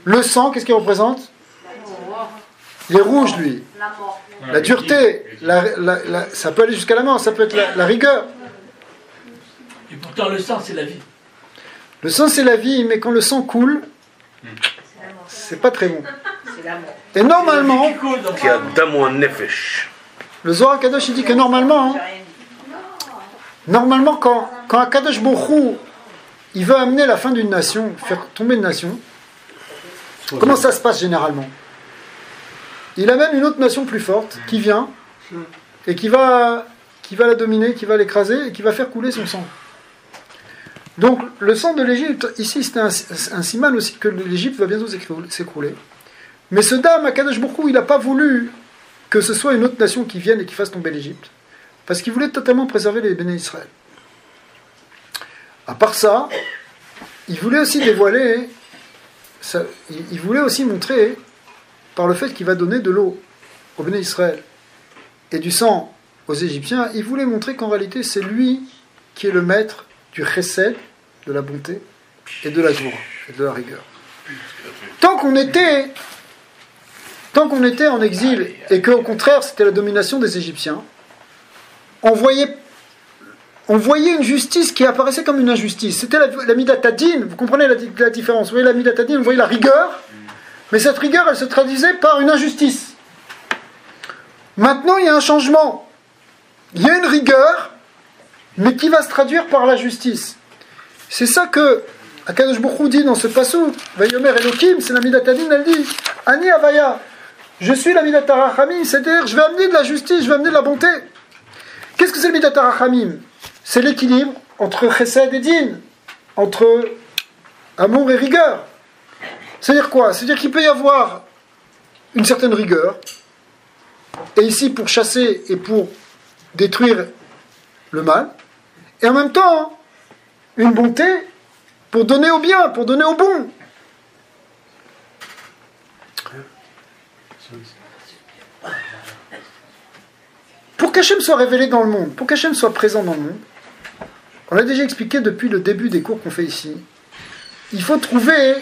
Le sang, qu'est-ce qu'il représente? Il est rouge, lui. la mort. La dureté, ça peut aller jusqu'à la mort, ça peut être la rigueur. Et pourtant, le sang, c'est la vie. Le sang, c'est la vie, mais quand le sang coule, c'est pas très bon. C'est l'amour. Et normalement, Qui a d'amour nefesh. le Zohar Kadosh, il dit que normalement, quand Akadosh Baruch Hu, il veut amener la fin d'une nation, faire tomber une nation, comment ça se passe généralement? Il amène une autre nation plus forte qui vient et qui va la dominer, qui va l'écraser et qui va faire couler son sang. Donc le sang de l'Égypte, ici c'était un siman aussi que l'Égypte va bientôt s'écrouler. Mais ce dame, Akadosh Baruch Hu, il n'a pas voulu que ce soit une autre nation qui vienne et qui fasse tomber l'Égypte, parce qu'il voulait totalement préserver les bénis d'Israël. À part ça, il voulait aussi dévoiler, il voulait aussi montrer, par le fait qu'il va donner de l'eau aux bénis d'Israël et du sang aux Égyptiens, il voulait montrer qu'en réalité c'est lui qui est le maître du chesed, de la bonté, et de la joie, et de la rigueur. Tant qu'on était en exil, et qu'au contraire c'était la domination des Égyptiens, on voyait une justice qui apparaissait comme une injustice. C'était la midatadine, vous comprenez la différence. Vous voyez la midatadine, vous voyez la rigueur, mais cette rigueur, elle se traduisait par une injustice. Maintenant, il y a un changement. Il y a une rigueur, mais qui va se traduire par la justice. C'est ça que Akadosh Baruch Hu dit dans ce passouk, Vayomer Elohim, c'est la midatadine, elle dit, Ani Avaya, je suis la midat harachamim, c'est-à-dire je vais amener de la justice, je vais amener de la bonté. Qu'est-ce que c'est le midat harachamim? C'est l'équilibre entre chesed et din, entre amour et rigueur. C'est-à-dire quoi? C'est-à-dire qu'il peut y avoir une certaine rigueur, et ici pour chasser et pour détruire le mal, et en même temps une bonté pour donner au bien, pour donner au bon. Pour qu'Hachem soit révélé dans le monde, pour qu'Hachem soit présent dans le monde, on l'a déjà expliqué depuis le début des cours qu'on fait ici, il faut trouver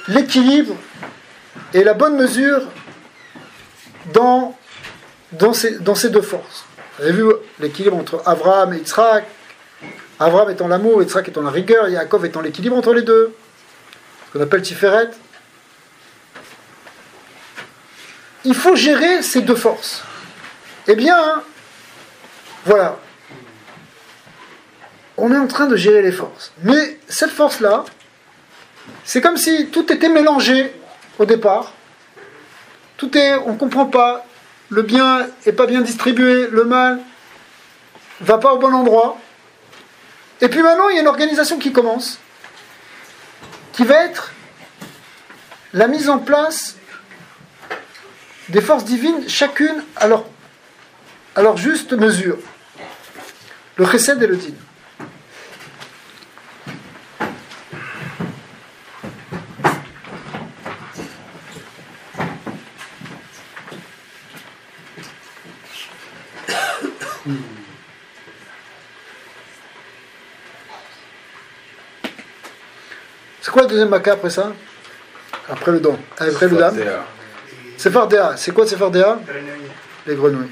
l'équilibre et la bonne mesure dans ces deux forces. Vous avez vu l'équilibre entre Abraham et Yitzhak, Abraham étant l'amour, Yitzhak étant la rigueur, Yaakov étant l'équilibre entre les deux, ce qu'on appelle Tiferet. Il faut gérer ces deux forces. Eh bien, voilà. On est en train de gérer les forces. Mais cette force-là, c'est comme si tout était mélangé au départ. On ne comprend pas. Le bien n'est pas bien distribué, le mal ne va pas au bon endroit. Et puis maintenant, il y a une organisation qui commence, qui va être la mise en place des forces divines, chacune à leur juste mesure. Le chesed et le din. quoi le deuxième Maca après ça? Après le dent. Après le dame. Sephardéa. C'est quoi Sephardéa? Les grenouilles.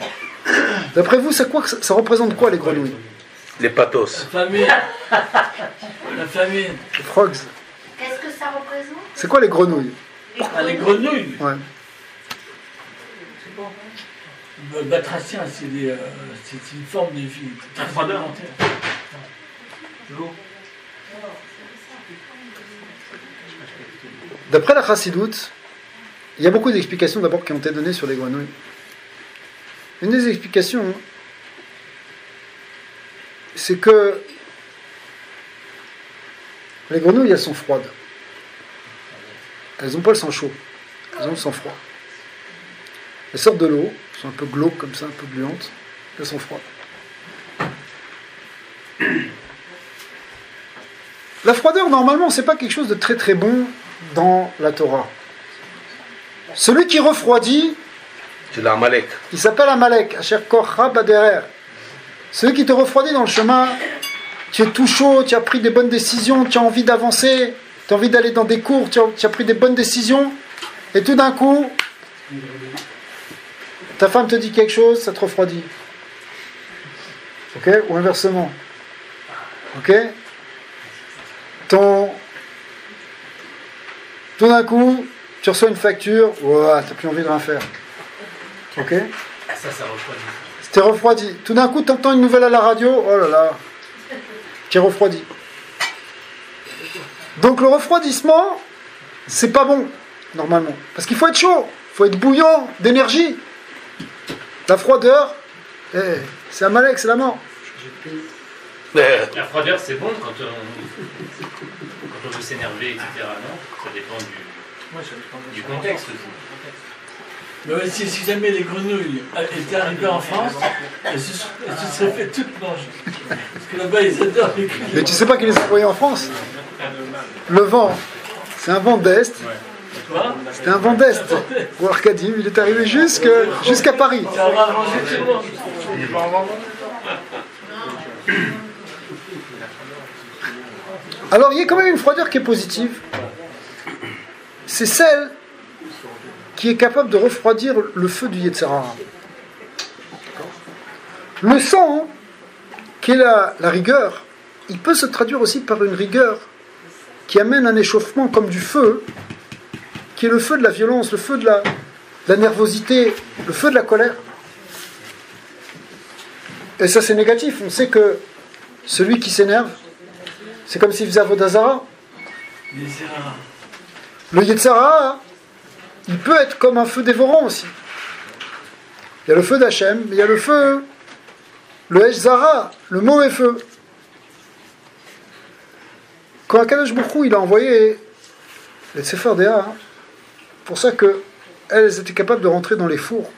D'après vous, c'est quoi, ça représente quoi les grenouilles? Les pathos. La famille. La famille. Les frogs. Qu'est-ce que ça représente? C'est quoi les grenouilles? Ah, les grenouilles. Ouais. Le batracien, c'est une forme de vie. La froideur. L'eau. D'après la Chassidoute, il y a beaucoup d'explications d'abord qui ont été données sur les grenouilles. Une des explications, c'est que les grenouilles, elles sont froides. Elles n'ont pas le sang chaud. Elles ont le sang froid. Elles sortent de l'eau, elles sont un peu glauques comme ça, un peu gluantes. Elles sont froides. La froideur, normalement, c'est pas quelque chose de très très bon dans la Torah. Celui qui refroidit, C'est l'Amalek. il s'appelle Amalek, Asher Korcha Baderer. Celui qui te refroidit dans le chemin, tu es tout chaud, tu as pris des bonnes décisions, tu as envie d'avancer, tu as envie d'aller dans des cours, tu as pris des bonnes décisions, et tout d'un coup, ta femme te dit quelque chose, ça te refroidit. Ok? Ou inversement. Ok? Tout d'un coup, tu reçois une facture, ouah, t'as plus envie de rien faire. Ok? Ça refroidit. T'es refroidi. Tout d'un coup, t'entends une nouvelle à la radio, oh là là, t'es refroidi. Donc le refroidissement, c'est pas bon, normalement. Parce qu'il faut être chaud, il faut être bouillant d'énergie. La froideur, c'est Amalek, c'est la mort. La froideur, c'est bon quand on veut s'énerver, etc. Non, ça dépend du contexte aussi. Mais ouais, si jamais les grenouilles étaient arrivées en France, elles se seraient fait toutes manger. Parce que là-bas, ils adorent les grenouilles. Mais tu sais pas qu'ils les ont envoyés en France. Le vent, c'est un vent d'Est. Quoi? C'était un vent d'Est. Ou Arkadim, il est arrivé jusqu'à Paris. Ça va manger tout le monde. Alors il y a quand même une froideur qui est positive. C'est celle qui est capable de refroidir le feu du Yetzer Hara. Le sang, qui est la rigueur, il peut se traduire aussi par une rigueur qui amène un échauffement comme du feu, qui est le feu de la violence, le feu de la nervosité, le feu de la colère. Et ça c'est négatif. On sait que celui qui s'énerve, c'est comme s'il faisait Avodazara. Le Yetzer Hara, il peut être comme un feu dévorant aussi. Il y a le feu d'Hachem, mais il y a le feu, le Esh Zara, le mauvais feu. Quand Akadosh Baruch Hu, il a envoyé les Sephardéa, pour ça qu'elles étaient capables de rentrer dans les fours.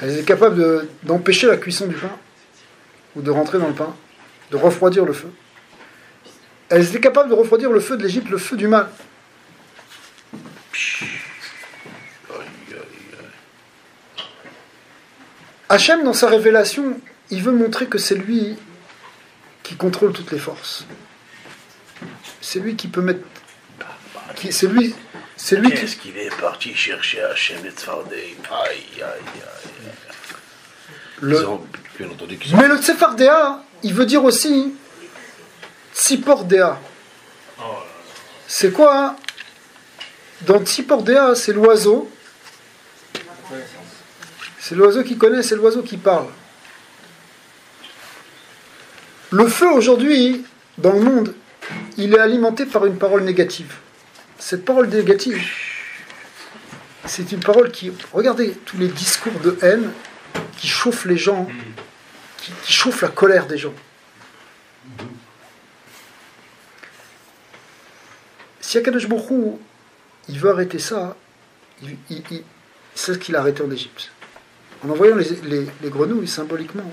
Elles étaient capables d'empêcher la cuisson du pain, ou de rentrer dans le pain, de refroidir le feu. Elles étaient capables de refroidir le feu de l'Égypte, le feu du mal. Hachem, dans sa révélation, il veut montrer que c'est lui qui contrôle toutes les forces. C'est lui qui peut mettre... C'est lui Qu'est-ce qu'il est parti chercher Hachem et Tzfardé? Aïe, aïe, aïe. Ils ont bien entendu qu'ils ont... Mais le Tsefardéa, il veut dire aussi Tzipordéa. C'est quoi hein? Dans Tzipordéa, c'est l'oiseau. C'est l'oiseau qui connaît, c'est l'oiseau qui parle. Le feu aujourd'hui, dans le monde, il est alimenté par une parole négative. Cette parole négative, c'est une parole qui... Regardez tous les discours de haine qui chauffent les gens, qui chauffent la colère des gens. Si Akadosh Baruch Hu, il veut arrêter ça, c'est ce qu'il a arrêté en Égypte. En envoyant les grenouilles symboliquement.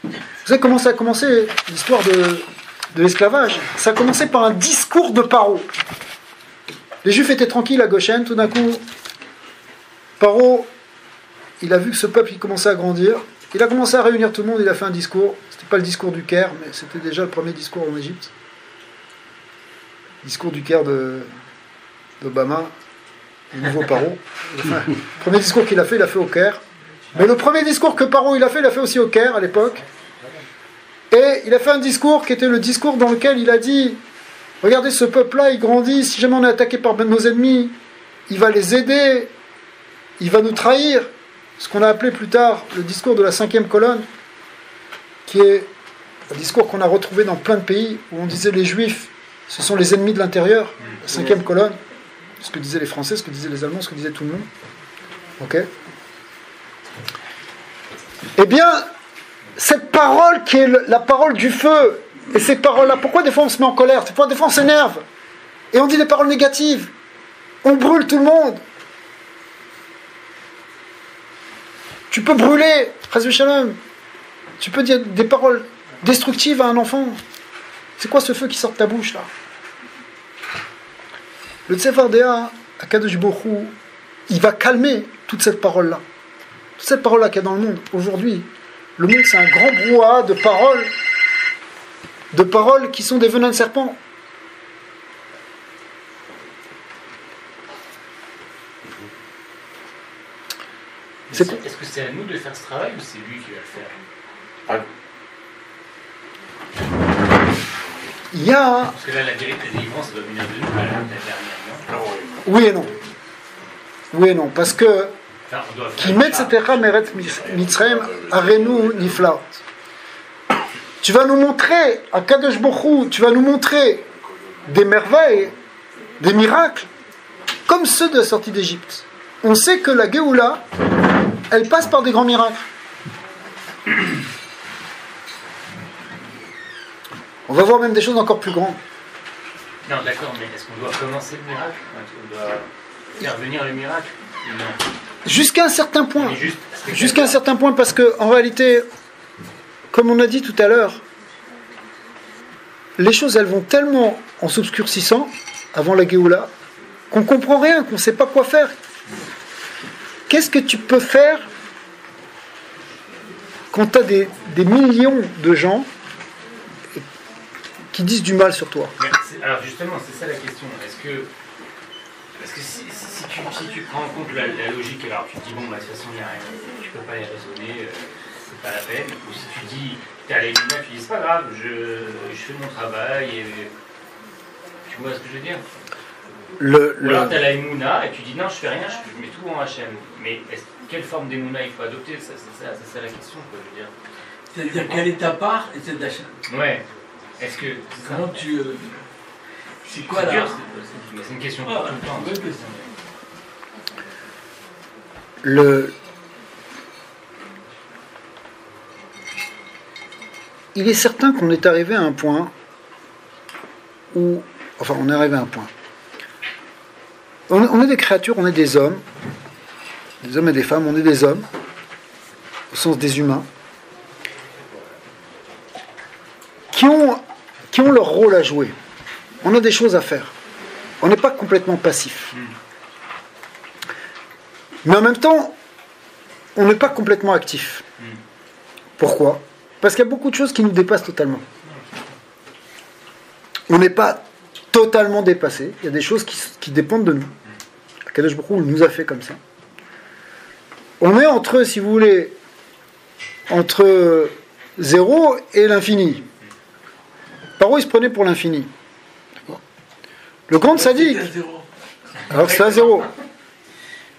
Vous savez comment ça a commencé l'histoire de l'esclavage? Ça a commencé par un discours de Paro. Les Juifs étaient tranquilles à Goshen, tout d'un coup, Paro, il a vu que ce peuple il commençait à grandir, il a commencé à réunir tout le monde, il a fait un discours. C'était pas le discours du Caire, mais c'était déjà le premier discours en Égypte. discours du Caire d'Obama, le nouveau Paro. Enfin, le premier discours qu'il a fait, il l'a fait au Caire. Mais le premier discours que Paro il a fait aussi au Caire à l'époque. Et il a fait un discours qui était le discours dans lequel il a dit regardez ce peuple-là, il grandit, si jamais on est attaqué par nos ennemis, il va les aider, il va nous trahir. Ce qu'on a appelé plus tard le discours de la 5e colonne, qui est un discours qu'on a retrouvé dans plein de pays, où on disait les Juifs, ce sont les ennemis de l'intérieur, la 5e colonne, ce que disaient les Français, ce que disaient les Allemands, ce que disait tout le monde. Ok ? Eh bien, cette parole qui est la parole du feu, et ces paroles-là, pourquoi des fois on se met en colère, pourquoi des fois on s'énerve, et on dit des paroles négatives, on brûle tout le monde. Tu peux brûler, Chas Shalom, tu peux dire des paroles destructives à un enfant. C'est quoi ce feu qui sort de ta bouche là? Le Tsefardéa, à Kadosh Baruch Hu, il va calmer toute cette parole-là. Toute cette parole-là qu'il y a dans le monde. Aujourd'hui, le monde c'est un grand brouhaha de paroles qui sont des venins de serpent. Est-ce que c'est à nous de faire ce travail ou c'est lui qui va le faire? Il y a... Parce que là, la délivrance doit venir de nous, la dernière, non? Oui et non. Oui et non, parce que Enfin, on doit Ki metzetecha meret Mitzrayim arenu niflaot. Tu vas nous montrer, à Kadosh Baruch Hu, tu vas nous montrer des merveilles, des miracles, comme ceux de la sortie d'Égypte. On sait que la Géoula, elle passe par des grands miracles. On va voir même des choses encore plus grandes. Non, d'accord, mais est-ce qu'on doit commencer le miracle? On doit faire venir le miracle? Non. Jusqu'à un certain point. Jusqu'à un certain point, parce que en réalité, comme on a dit tout à l'heure, les choses elles vont tellement en s'obscurcissant avant la Géoula qu'on comprend rien, qu'on ne sait pas quoi faire. Qu'est-ce que tu peux faire quand tu as des millions de gens qui disent du mal sur toi? Alors justement, c'est ça la question. Est-ce que si tu prends en compte la logique, alors tu te dis, bon, bah, de toute façon, il n'y a rien, tu peux pas les raisonner, c'est pas la peine. Ou si tu dis, tu es à l'Émina, tu dis, c'est pas grave, je fais mon travail, et tu vois ce que je veux dire? Ou alors tu as la Emouna, et tu dis, non, je fais rien, je mets tout en HM. Mais quelle forme d'Emouna il faut adopter? C'est ça la question, quoi, je veux dire. C'est-à-dire, quelle est ta part et celle d'achat? Ouais. Est-ce que... Comment tu... c'est quoi là? C'est une question pour tout le temps. Bonne question. Il est certain qu'on est arrivé à un point où... Enfin, on est arrivé à un point. On est des créatures, on est des hommes et des femmes, on est des hommes, au sens des humains, qui ont leur rôle à jouer. On a des choses à faire. On n'est pas complètement passif. Mais en même temps, on n'est pas complètement actif. Pourquoi? Parce qu'il y a beaucoup de choses qui nous dépassent totalement. On n'est pas totalement dépassé. Il y a des choses qui dépendent de nous. Kadosh Baruch Hu nous a fait comme ça. On est entre, si vous voulez, entre 0 et l'infini. Paro, il se prenait pour l'infini. Le grand sadique. Alors c'est à 0.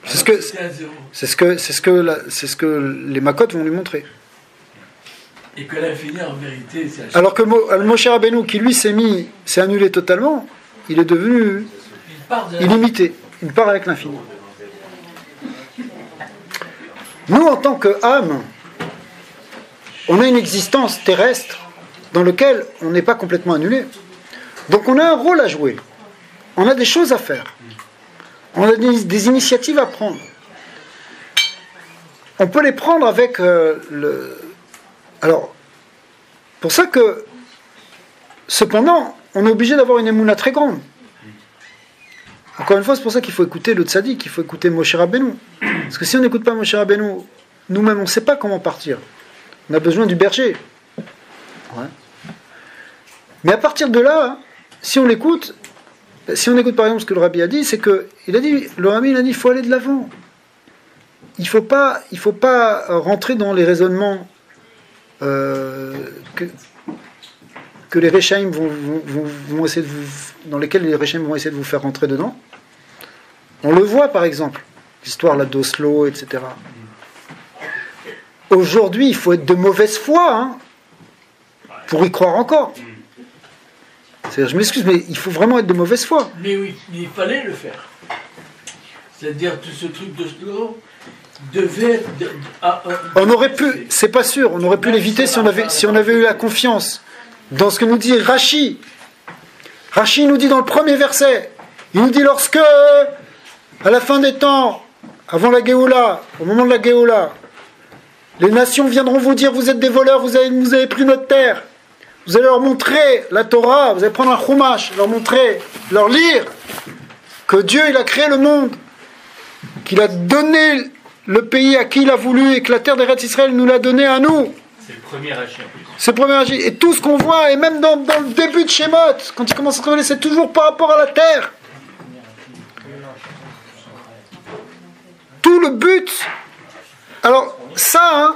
C'est ce que les makotes vont lui montrer. Et que l'infini, en vérité, c'est... Alors que Moshe Rabbeinu, qui lui s'est annulé totalement, il est devenu illimité. Il part avec l'infini. Nous, en tant qu'âme, on a une existence terrestre dans laquelle on n'est pas complètement annulé. Donc on a un rôle à jouer. On a des choses à faire. On a des initiatives à prendre. On peut les prendre avec Alors, pour ça que, cependant, on est obligé d'avoir une émouna très grande. Encore une fois, c'est pour ça qu'il faut écouter le tzaddik, il faut écouter Moshe Rabbeinu. Parce que si on n'écoute pas Moshe Rabbeinu, nous-mêmes, on ne sait pas comment partir. On a besoin du berger. Ouais. Mais à partir de là, si on l'écoute, Si on écoute par exemple ce que le Rabbi a dit, c'est que le Rabbi il a dit, il faut aller de l'avant. Il faut pas rentrer dans les raisonnements que les Réchaïm vont essayer dans lesquels les Réchaïm vont essayer de vous faire rentrer dedans. On le voit par exemple, l'histoire là d'Oslo, etc. Aujourd'hui, il faut être de mauvaise foi hein, pour y croire encore. C'est-à-dire, je m'excuse, mais il faut vraiment être de mauvaise foi. Mais oui, mais il fallait le faire. C'est-à-dire, tout ce truc d'Oslo devait être... On aurait pu, c'est pas sûr, on aurait pu l'éviter si on avait eu la confiance dans ce que nous dit Rashi. Rashi nous dit dans le premier verset, il nous dit lorsque, à la fin des temps, avant la Géoula, au moment de la Géoula, les nations viendront vous dire, vous êtes des voleurs, vous avez pris notre terre. Vous allez leur montrer la Torah, vous allez prendre un chumash, leur montrer, leur lire que Dieu il a créé le monde, qu'il a donné le pays à qui il a voulu et que la terre d'Eretz Israël nous l'a donné à nous. C'est le premier Rashi en plus. C'est le premier Rashi. Et tout ce qu'on voit, et même dans le début de Shemot, quand il commence à se révéler, c'est toujours par rapport à la terre. Tout le but. Alors, ça,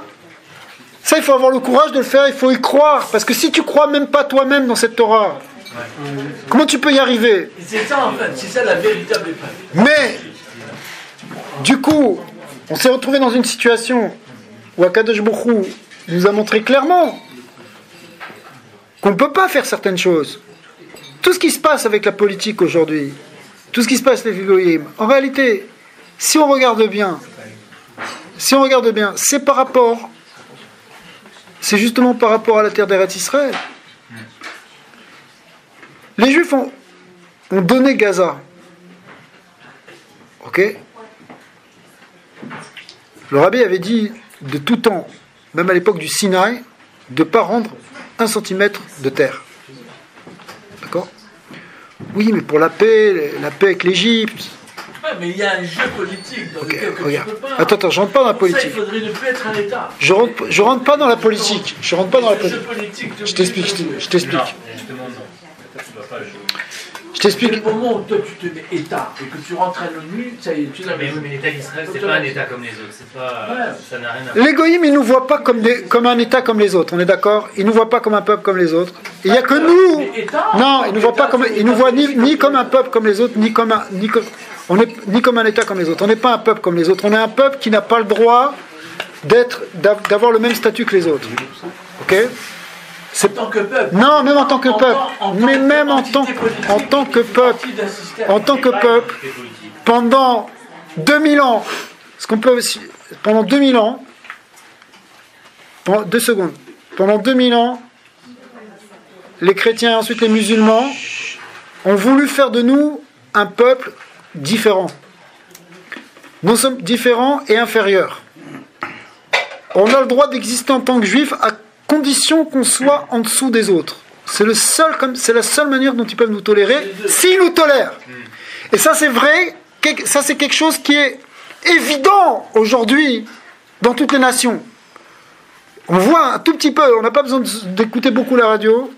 il faut avoir le courage de le faire, il faut y croire. Parce que si tu crois même pas toi-même dans cette Torah, comment tu peux y arriver? C'est ça en fait, c'est ça la véritable épreuve. Mais, du coup, on s'est retrouvé dans une situation où Akadosh Baruch Hu nous a montré clairement qu'on ne peut pas faire certaines choses. Tout ce qui se passe avec la politique aujourd'hui, tout ce qui se passe avec les Goïm, en réalité, si on regarde bien, c'est justement par rapport à la terre d'Eretz Israël. Les Juifs ont donné Gaza. Ok? Le Rabbi avait dit de tout temps, même à l'époque du Sinaï, de ne pas rendre 1 centimètre de terre. D'accord? Oui, mais pour la paix avec l'Égypte. Ouais, mais il y a un jeu politique dans lequel regarde. tu peux pas. Attends, je rentre pas dans la politique. Ça, il faudrait ne plus être un État. Je rentre pas dans la politique. Je rentre pas dans la Le jeu politique. politique. Je t'explique. Non, justement, non. Tu dois pas jouer. Je t'explique. Au moment où toi tu te mets État et que tu rentres à l'ONU, ça y est, tu l'as Mais l'État d'Israël, c'est pas un État comme les autres. C'est pas, ça n'a rien à voir. Les Goïm, ils ne nous voient pas comme un État comme les autres. On est d'accord? Ils ne nous voient pas comme un peuple comme les autres. Il n'y a que nous. Non, ils ne nous voient ni comme un peuple comme les autres, ni comme un État comme les autres. On n'est pas un peuple comme les autres. On est un peuple qui n'a pas le droit d'avoir le même statut que les autres. Ok? En tant que peuple. Non, même en tant que peuple. Mais même en tant que peuple. En tant que peuple, pendant 2000 ans, ce qu'on peut aussi, pendant 2000 ans, 2 secondes, pendant 2000 ans, les chrétiens et ensuite les musulmans ont voulu faire de nous un peuple différent. Nous sommes différents et inférieurs. On a le droit d'exister en tant que juifs à condition qu'on soit en dessous des autres. C'est la seule manière dont ils peuvent nous tolérer, s'ils nous tolèrent. Et ça c'est vrai, ça c'est quelque chose qui est évident aujourd'hui dans toutes les nations. On voit un tout petit peu, on n'a pas besoin d'écouter beaucoup la radio,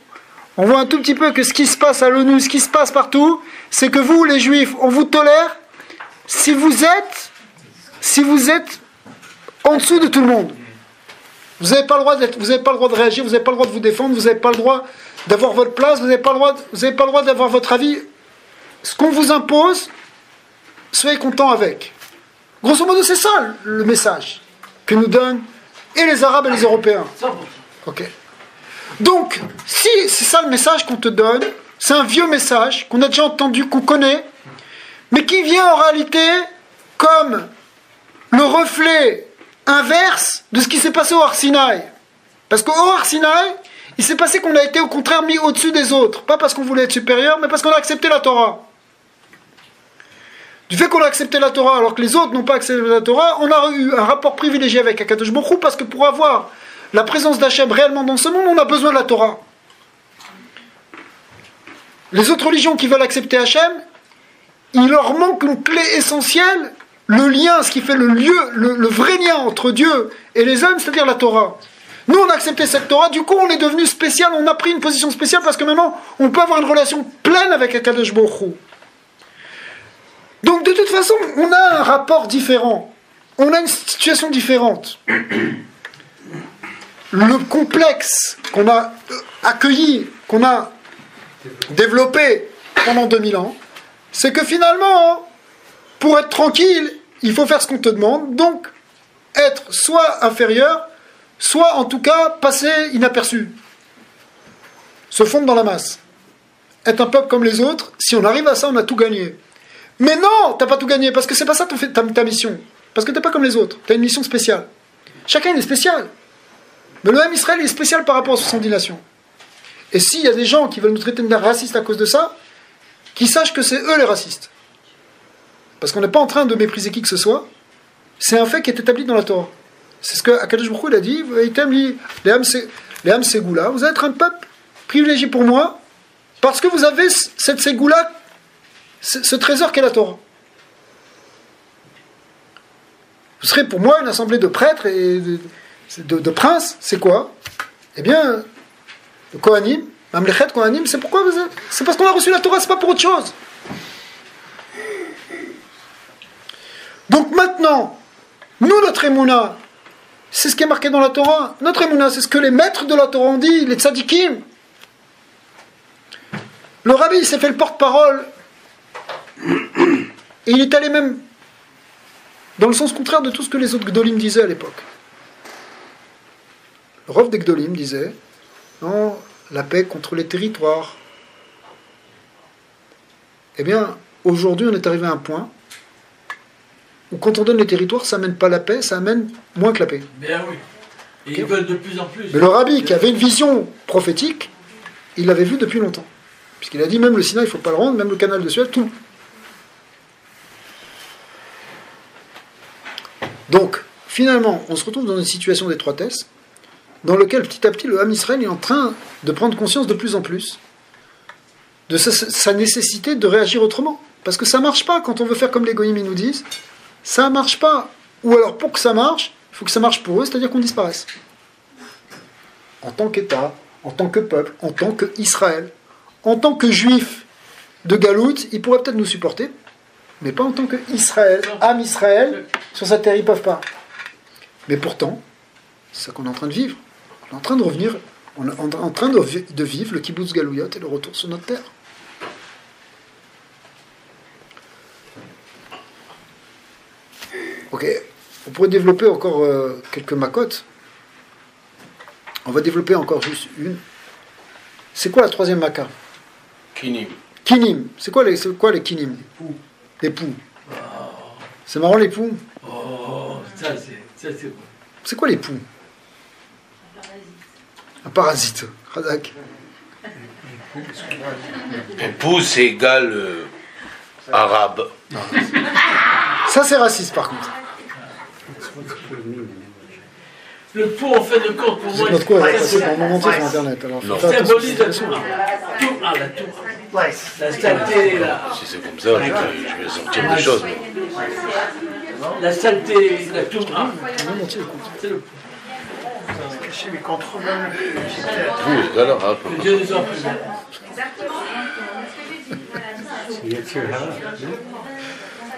on voit un tout petit peu que ce qui se passe à l'ONU, ce qui se passe partout, c'est que vous les juifs, on vous tolère si vous êtes en dessous de tout le monde. Vous n'avez pas le droit de réagir, vous n'avez pas le droit de vous défendre, vous n'avez pas le droit d'avoir votre place, vous n'avez pas le droit d'avoir votre avis. Ce qu'on vous impose, soyez content avec. Grosso modo, c'est ça le message que nous donnent et les Arabes et les Européens. Ok. Donc, si c'est ça le message qu'on te donne, c'est un vieux message qu'on a déjà entendu, qu'on connaît, mais qui vient en réalité comme le reflet inverse de ce qui s'est passé au Har Sinaï. Parce qu'au Har Sinaï, il s'est passé qu'on a été au contraire mis au-dessus des autres. Pas parce qu'on voulait être supérieur, mais parce qu'on a accepté la Torah. Du fait qu'on a accepté la Torah alors que les autres n'ont pas accepté la Torah, on a eu un rapport privilégié avec Akadosh Baruch Hu, parce que pour avoir la présence d'Hachem réellement dans ce monde, on a besoin de la Torah. Les autres religions qui veulent accepter Hachem, il leur manque une clé essentielle, le lien, ce qui fait le vrai lien entre Dieu et les hommes, c'est-à-dire la Torah. Nous, on a accepté cette Torah, du coup, on est devenu spécial, on a pris une position spéciale parce que maintenant, on peut avoir une relation pleine avec Akadosh Baruch Hu. Donc de toute façon, on a un rapport différent. On a une situation différente. Le complexe qu'on a accueilli, qu'on a développé pendant 2000 ans, c'est que finalement, pour être tranquille, il faut faire ce qu'on te demande, donc être soit inférieur, soit en tout cas passer inaperçu, se fondre dans la masse, être un peuple comme les autres. Si on arrive à ça, on a tout gagné. Mais non, t'as pas tout gagné, parce que c'est pas ça ta mission, parce que t'es pas comme les autres, t'as une mission spéciale. Chacun il est spécial, mais le même Israël est spécial par rapport à 70 nations. Et s'il y a des gens qui veulent nous traiter de racistes à cause de ça, qu'ils sachent que c'est eux les racistes. Parce qu'on n'est pas en train de mépriser qui que ce soit, c'est un fait qui est établi dans la Torah. C'est ce que Akadosh Baruch Hu il a dit, les âmes ségoula, vous allez être un peuple privilégié pour moi, parce que vous avez cette ségoula, ce trésor qu'est la Torah. Vous serez pour moi une assemblée de prêtres et de princes, c'est quoi? Eh bien, le Kohanim, Mamlechet Kohanim, c'est pourquoi vous êtes. C'est parce qu'on a reçu la Torah, c'est pas pour autre chose. Donc maintenant, nous, notre Emouna, c'est ce qui est marqué dans la Torah. Notre Emouna, c'est ce que les maîtres de la Torah ont dit, les tzadikim. Le rabbi, il s'est fait le porte-parole. Et il est allé même dans le sens contraire de tout ce que les autres Gdolim disaient à l'époque. Le Rav des Gdolim disait, non, la paix contre les territoires. Eh bien, aujourd'hui, on est arrivé à un point où quand on donne les territoires, ça amène pas la paix, ça amène moins que la paix. Bien oui. Et Okay. ils veulent de plus en plus. Mais le rabbi, qui avait une vision prophétique, il l'avait vu depuis longtemps. Puisqu'il a dit, même le Sinaï, il ne faut pas le rendre, même le canal de Suez, tout. Donc, finalement, on se retrouve dans une situation d'étroitesse, dans laquelle petit à petit le Ham Israël est en train de prendre conscience de plus en plus de sa nécessité de réagir autrement. Parce que ça ne marche pas quand on veut faire comme les Goïms nous disent, ça ne marche pas. Ou alors pour que ça marche, il faut que ça marche pour eux, c'est-à-dire qu'on disparaisse. En tant qu'État, en tant que peuple, en tant qu'Israël, en tant que Juifs de Galout, ils pourraient peut-être nous supporter, mais pas en tant qu'Israël, Ham Israël, sur sa terre, ils ne peuvent pas. Mais pourtant, c'est ce qu'on est en train de vivre. On est en train de revenir, on est en train de vivre le kibbutz Galouyot et le retour sur notre terre. Ok, on pourrait développer encore quelques makotes. On va développer encore juste une. C'est quoi la troisième maka? Kinim. Kinim. C'est quoi les kinim? Les poux. C'est marrant les poux. Oh, ça c'est bon. C'est quoi les poux? Un parasite. Razak. Époux, c'est égal arabe. Ça c'est raciste par contre. Le pot, en fait de compte, pour moi, Notre quoi, c'est dans mon entier sur internet. Alors, faut faire attention. symbolise la tour. La tour. La saleté, Si c'est comme ça, je vais sortir des choses. la saleté, la tour. Mon entier, écoute. C'est le pot. Chez les contrebandes. Époux, égal arabe. Que Dieu nous en préserve.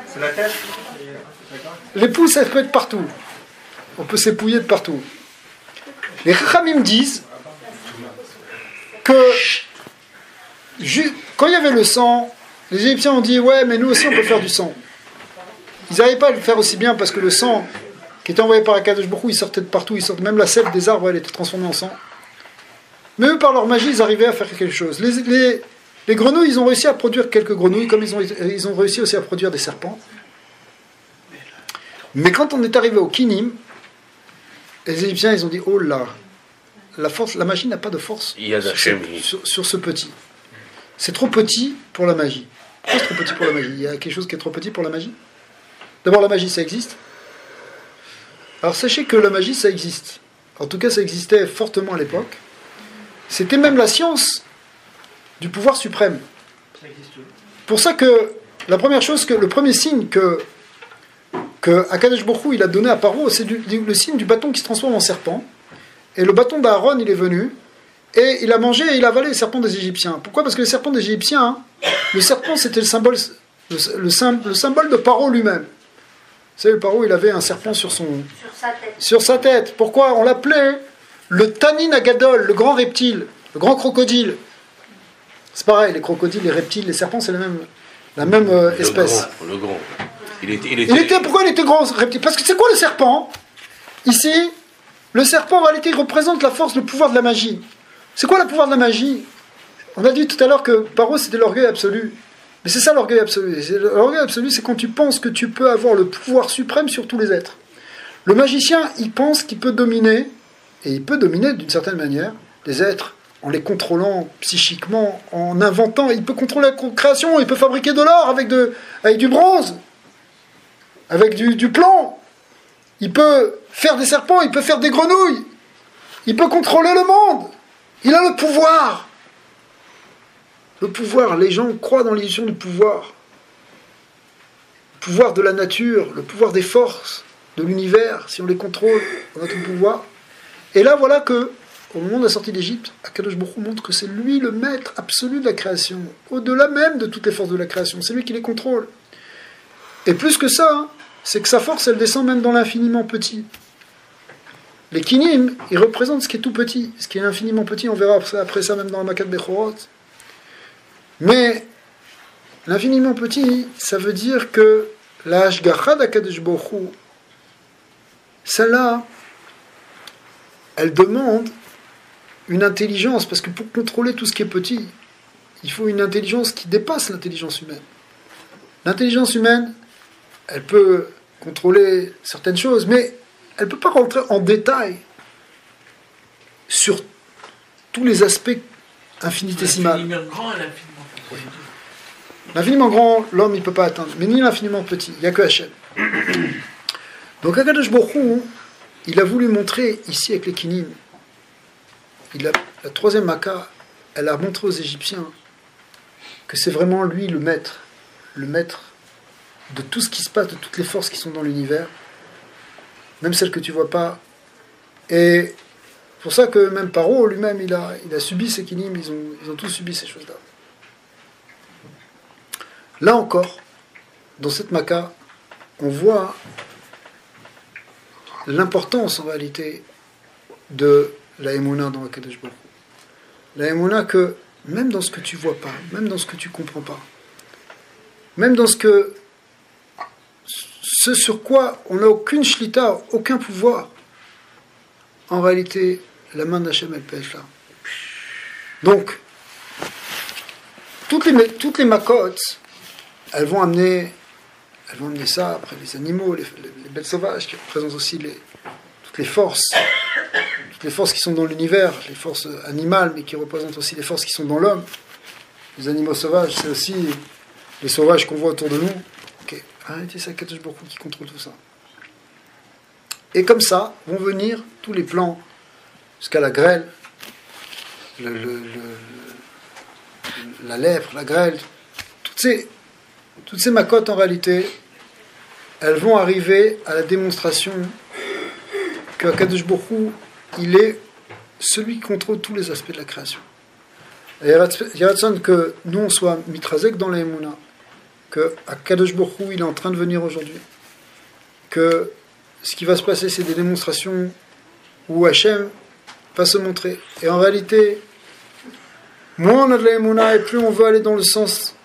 C'est la tête. L'époux, ça peut être partout. On peut s'épouiller de partout. Les Khamim disent que quand il y avait le sang, les Égyptiens ont dit ouais, mais nous aussi on peut faire du sang. Ils n'arrivaient pas à le faire aussi bien parce que le sang qui était envoyé par Akadosh Baruch Hu, il sortait de partout, il sortait, même la sève des arbres, elle était transformée en sang. Mais eux, par leur magie, ils arrivaient à faire quelque chose. Les grenouilles, ils ont réussi à produire quelques grenouilles, comme ils ont réussi aussi à produire des serpents. Mais quand on est arrivé au Kinim, les Égyptiens, ils ont dit, oh là, la magie n'a pas de force sur ce petit. C'est trop petit pour la magie. Pourquoi c'est trop petit pour la magie? Il y a quelque chose qui est trop petit pour la magie? D'abord, la magie, ça existe. Alors sachez que la magie, ça existe. En tout cas, ça existait fortement à l'époque. C'était même la science du pouvoir suprême. Pour ça que la première chose, le premier signe que Akadosh Baruch Hu, il a donné à Paro, c'est le signe du bâton qui se transforme en serpent. Et le bâton d'Aaron, il est venu, et il a mangé et il a avalé les serpents des Égyptiens. Pourquoi? Parce que les serpents des Égyptiens, le serpent c'était le symbole le symbole de Paro lui-même. Vous savez, le Paro, il avait un serpent sur sa tête. Pourquoi on l'appelait le Tanin Agadol, le grand reptile, le grand crocodile. C'est pareil, les crocodiles, les reptiles, les serpents, c'est la même espèce. Le grand. Pourquoi il était grand, ce reptile? Parce que c'est quoi le serpent? Ici, le serpent, en réalité, il représente la force, le pouvoir de la magie. C'est quoi le pouvoir de la magie? On a dit tout à l'heure que Paro, c'était l'orgueil absolu. Mais c'est ça l'orgueil absolu. L'orgueil absolu, c'est quand tu penses que tu peux avoir le pouvoir suprême sur tous les êtres. Le magicien, il pense qu'il peut dominer, et il peut dominer d'une certaine manière, les êtres en les contrôlant psychiquement, en inventant. Il peut contrôler la création, il peut fabriquer de l'or avec du bronze, avec du plomb. Il peut faire des serpents, il peut faire des grenouilles. Il peut contrôler le monde. Il a le pouvoir. Le pouvoir, les gens croient dans l'illusion du pouvoir. Le pouvoir de la nature, le pouvoir des forces, de l'univers, si on les contrôle, on a tout le pouvoir. Et là, voilà que, au moment de la sortie d'Égypte, Akadosh Baruch Hu montre que c'est lui le maître absolu de la création, au-delà même de toutes les forces de la création, c'est lui qui les contrôle. Et plus que ça, c'est que sa force, elle descend même dans l'infiniment petit. Les kinim, ils représentent ce qui est tout petit, ce qui est infiniment petit, on verra après ça même dans la Makat Bechorot. Mais l'infiniment petit, ça veut dire que la Hashgacha d'Akadosh Baruch Hu, celle-là, elle demande une intelligence, parce que pour contrôler tout ce qui est petit, il faut une intelligence qui dépasse l'intelligence humaine. L'intelligence humaine, elle peut contrôler certaines choses, mais elle ne peut pas rentrer en détail sur tous les aspects infinitésimales. L'infiniment grand et l'infiniment petit. L'infiniment grand, l'homme, il ne peut pas atteindre, mais ni l'infiniment petit, il n'y a que Hachem. Donc Akadosh Baruch Hu, il a voulu montrer ici avec les Kinim, la troisième Maka, elle a montré aux Égyptiens que c'est vraiment lui le maître de tout ce qui se passe, de toutes les forces qui sont dans l'univers, même celles que tu ne vois pas. Et c'est pour ça que même Paro lui-même, il a subi ces Kinim, ils ont tous subi ces choses-là. Là encore, dans cette Maka, on voit l'importance en réalité de la Emouna dans Akadosh Baruch Hu. La Emouna que même dans ce que tu vois pas, même dans ce que tu comprends pas, même dans ce sur quoi on n'a aucune shlita, aucun pouvoir, en réalité, la main d'Hachem, elle peut être là. Donc, toutes les makot, elles vont amener ça, après les animaux, les bêtes sauvages, qui représentent aussi toutes les forces qui sont dans l'univers, les forces animales, mais qui représentent aussi les forces qui sont dans l'homme. Les animaux sauvages, c'est aussi les sauvages qu'on voit autour de nous. Ok, arrêtez ça, Akadosh Baruch Hu qui contrôle tout ça. Et comme ça, vont venir tous les plans, jusqu'à la grêle, la lèpre, la grêle, toutes ces macotes en réalité, elles vont arriver à la démonstration que Akadosh Baruch Hu, il est celui qui contrôle tous les aspects de la création. Et il y a que nous on soit mitrazek dans la Emouna, que Akadosh Baruch Hu, il est en train de venir aujourd'hui, que ce qui va se passer, c'est des démonstrations où Hachem va se montrer. Et en réalité, moins on a de la Emouna et plus on veut aller dans le sens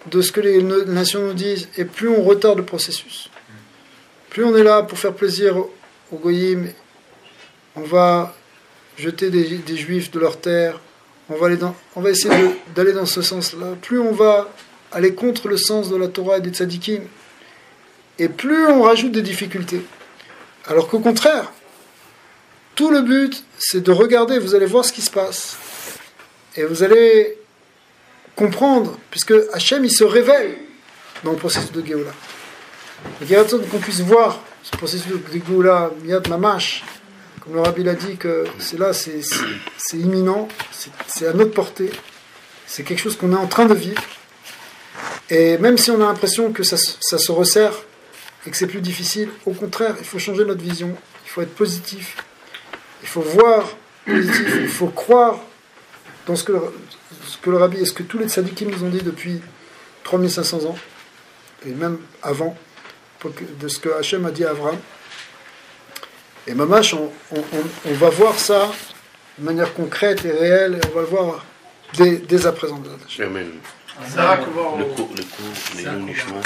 de ce que les nations nous disent, et plus on retarde le processus. Plus on est là pour faire plaisir aux goyim, on va jeter des juifs de leur terre, on va essayer d'aller dans ce sens-là. Plus on va aller contre le sens de la Torah et des tzadikim, et plus on rajoute des difficultés. Alors qu'au contraire, tout le but, c'est de regarder, vous allez voir ce qui se passe, et vous allez comprendre, puisque Hachem, il se révèle dans le processus de Géoula. Il y a qu'on puisse voir ce processus de Géoula, Miyat Mamash, comme le Rabbi l'a dit, que c'est là, c'est imminent, c'est à notre portée, c'est quelque chose qu'on est en train de vivre, et même si on a l'impression que ça se resserre, et que c'est plus difficile, au contraire, il faut changer notre vision, il faut être positif, il faut voir positif, il faut croire dans ce que le Rabbi et ce que tous les tzadikim nous ont dit depuis 3500 ans, et même avant, de ce que Hachem a dit à Abraham. Et Mamash, on va voir ça de manière concrète et réelle, et on va le voir dès à présent. Amen. Sarah, comment Le coup, les non-nichements.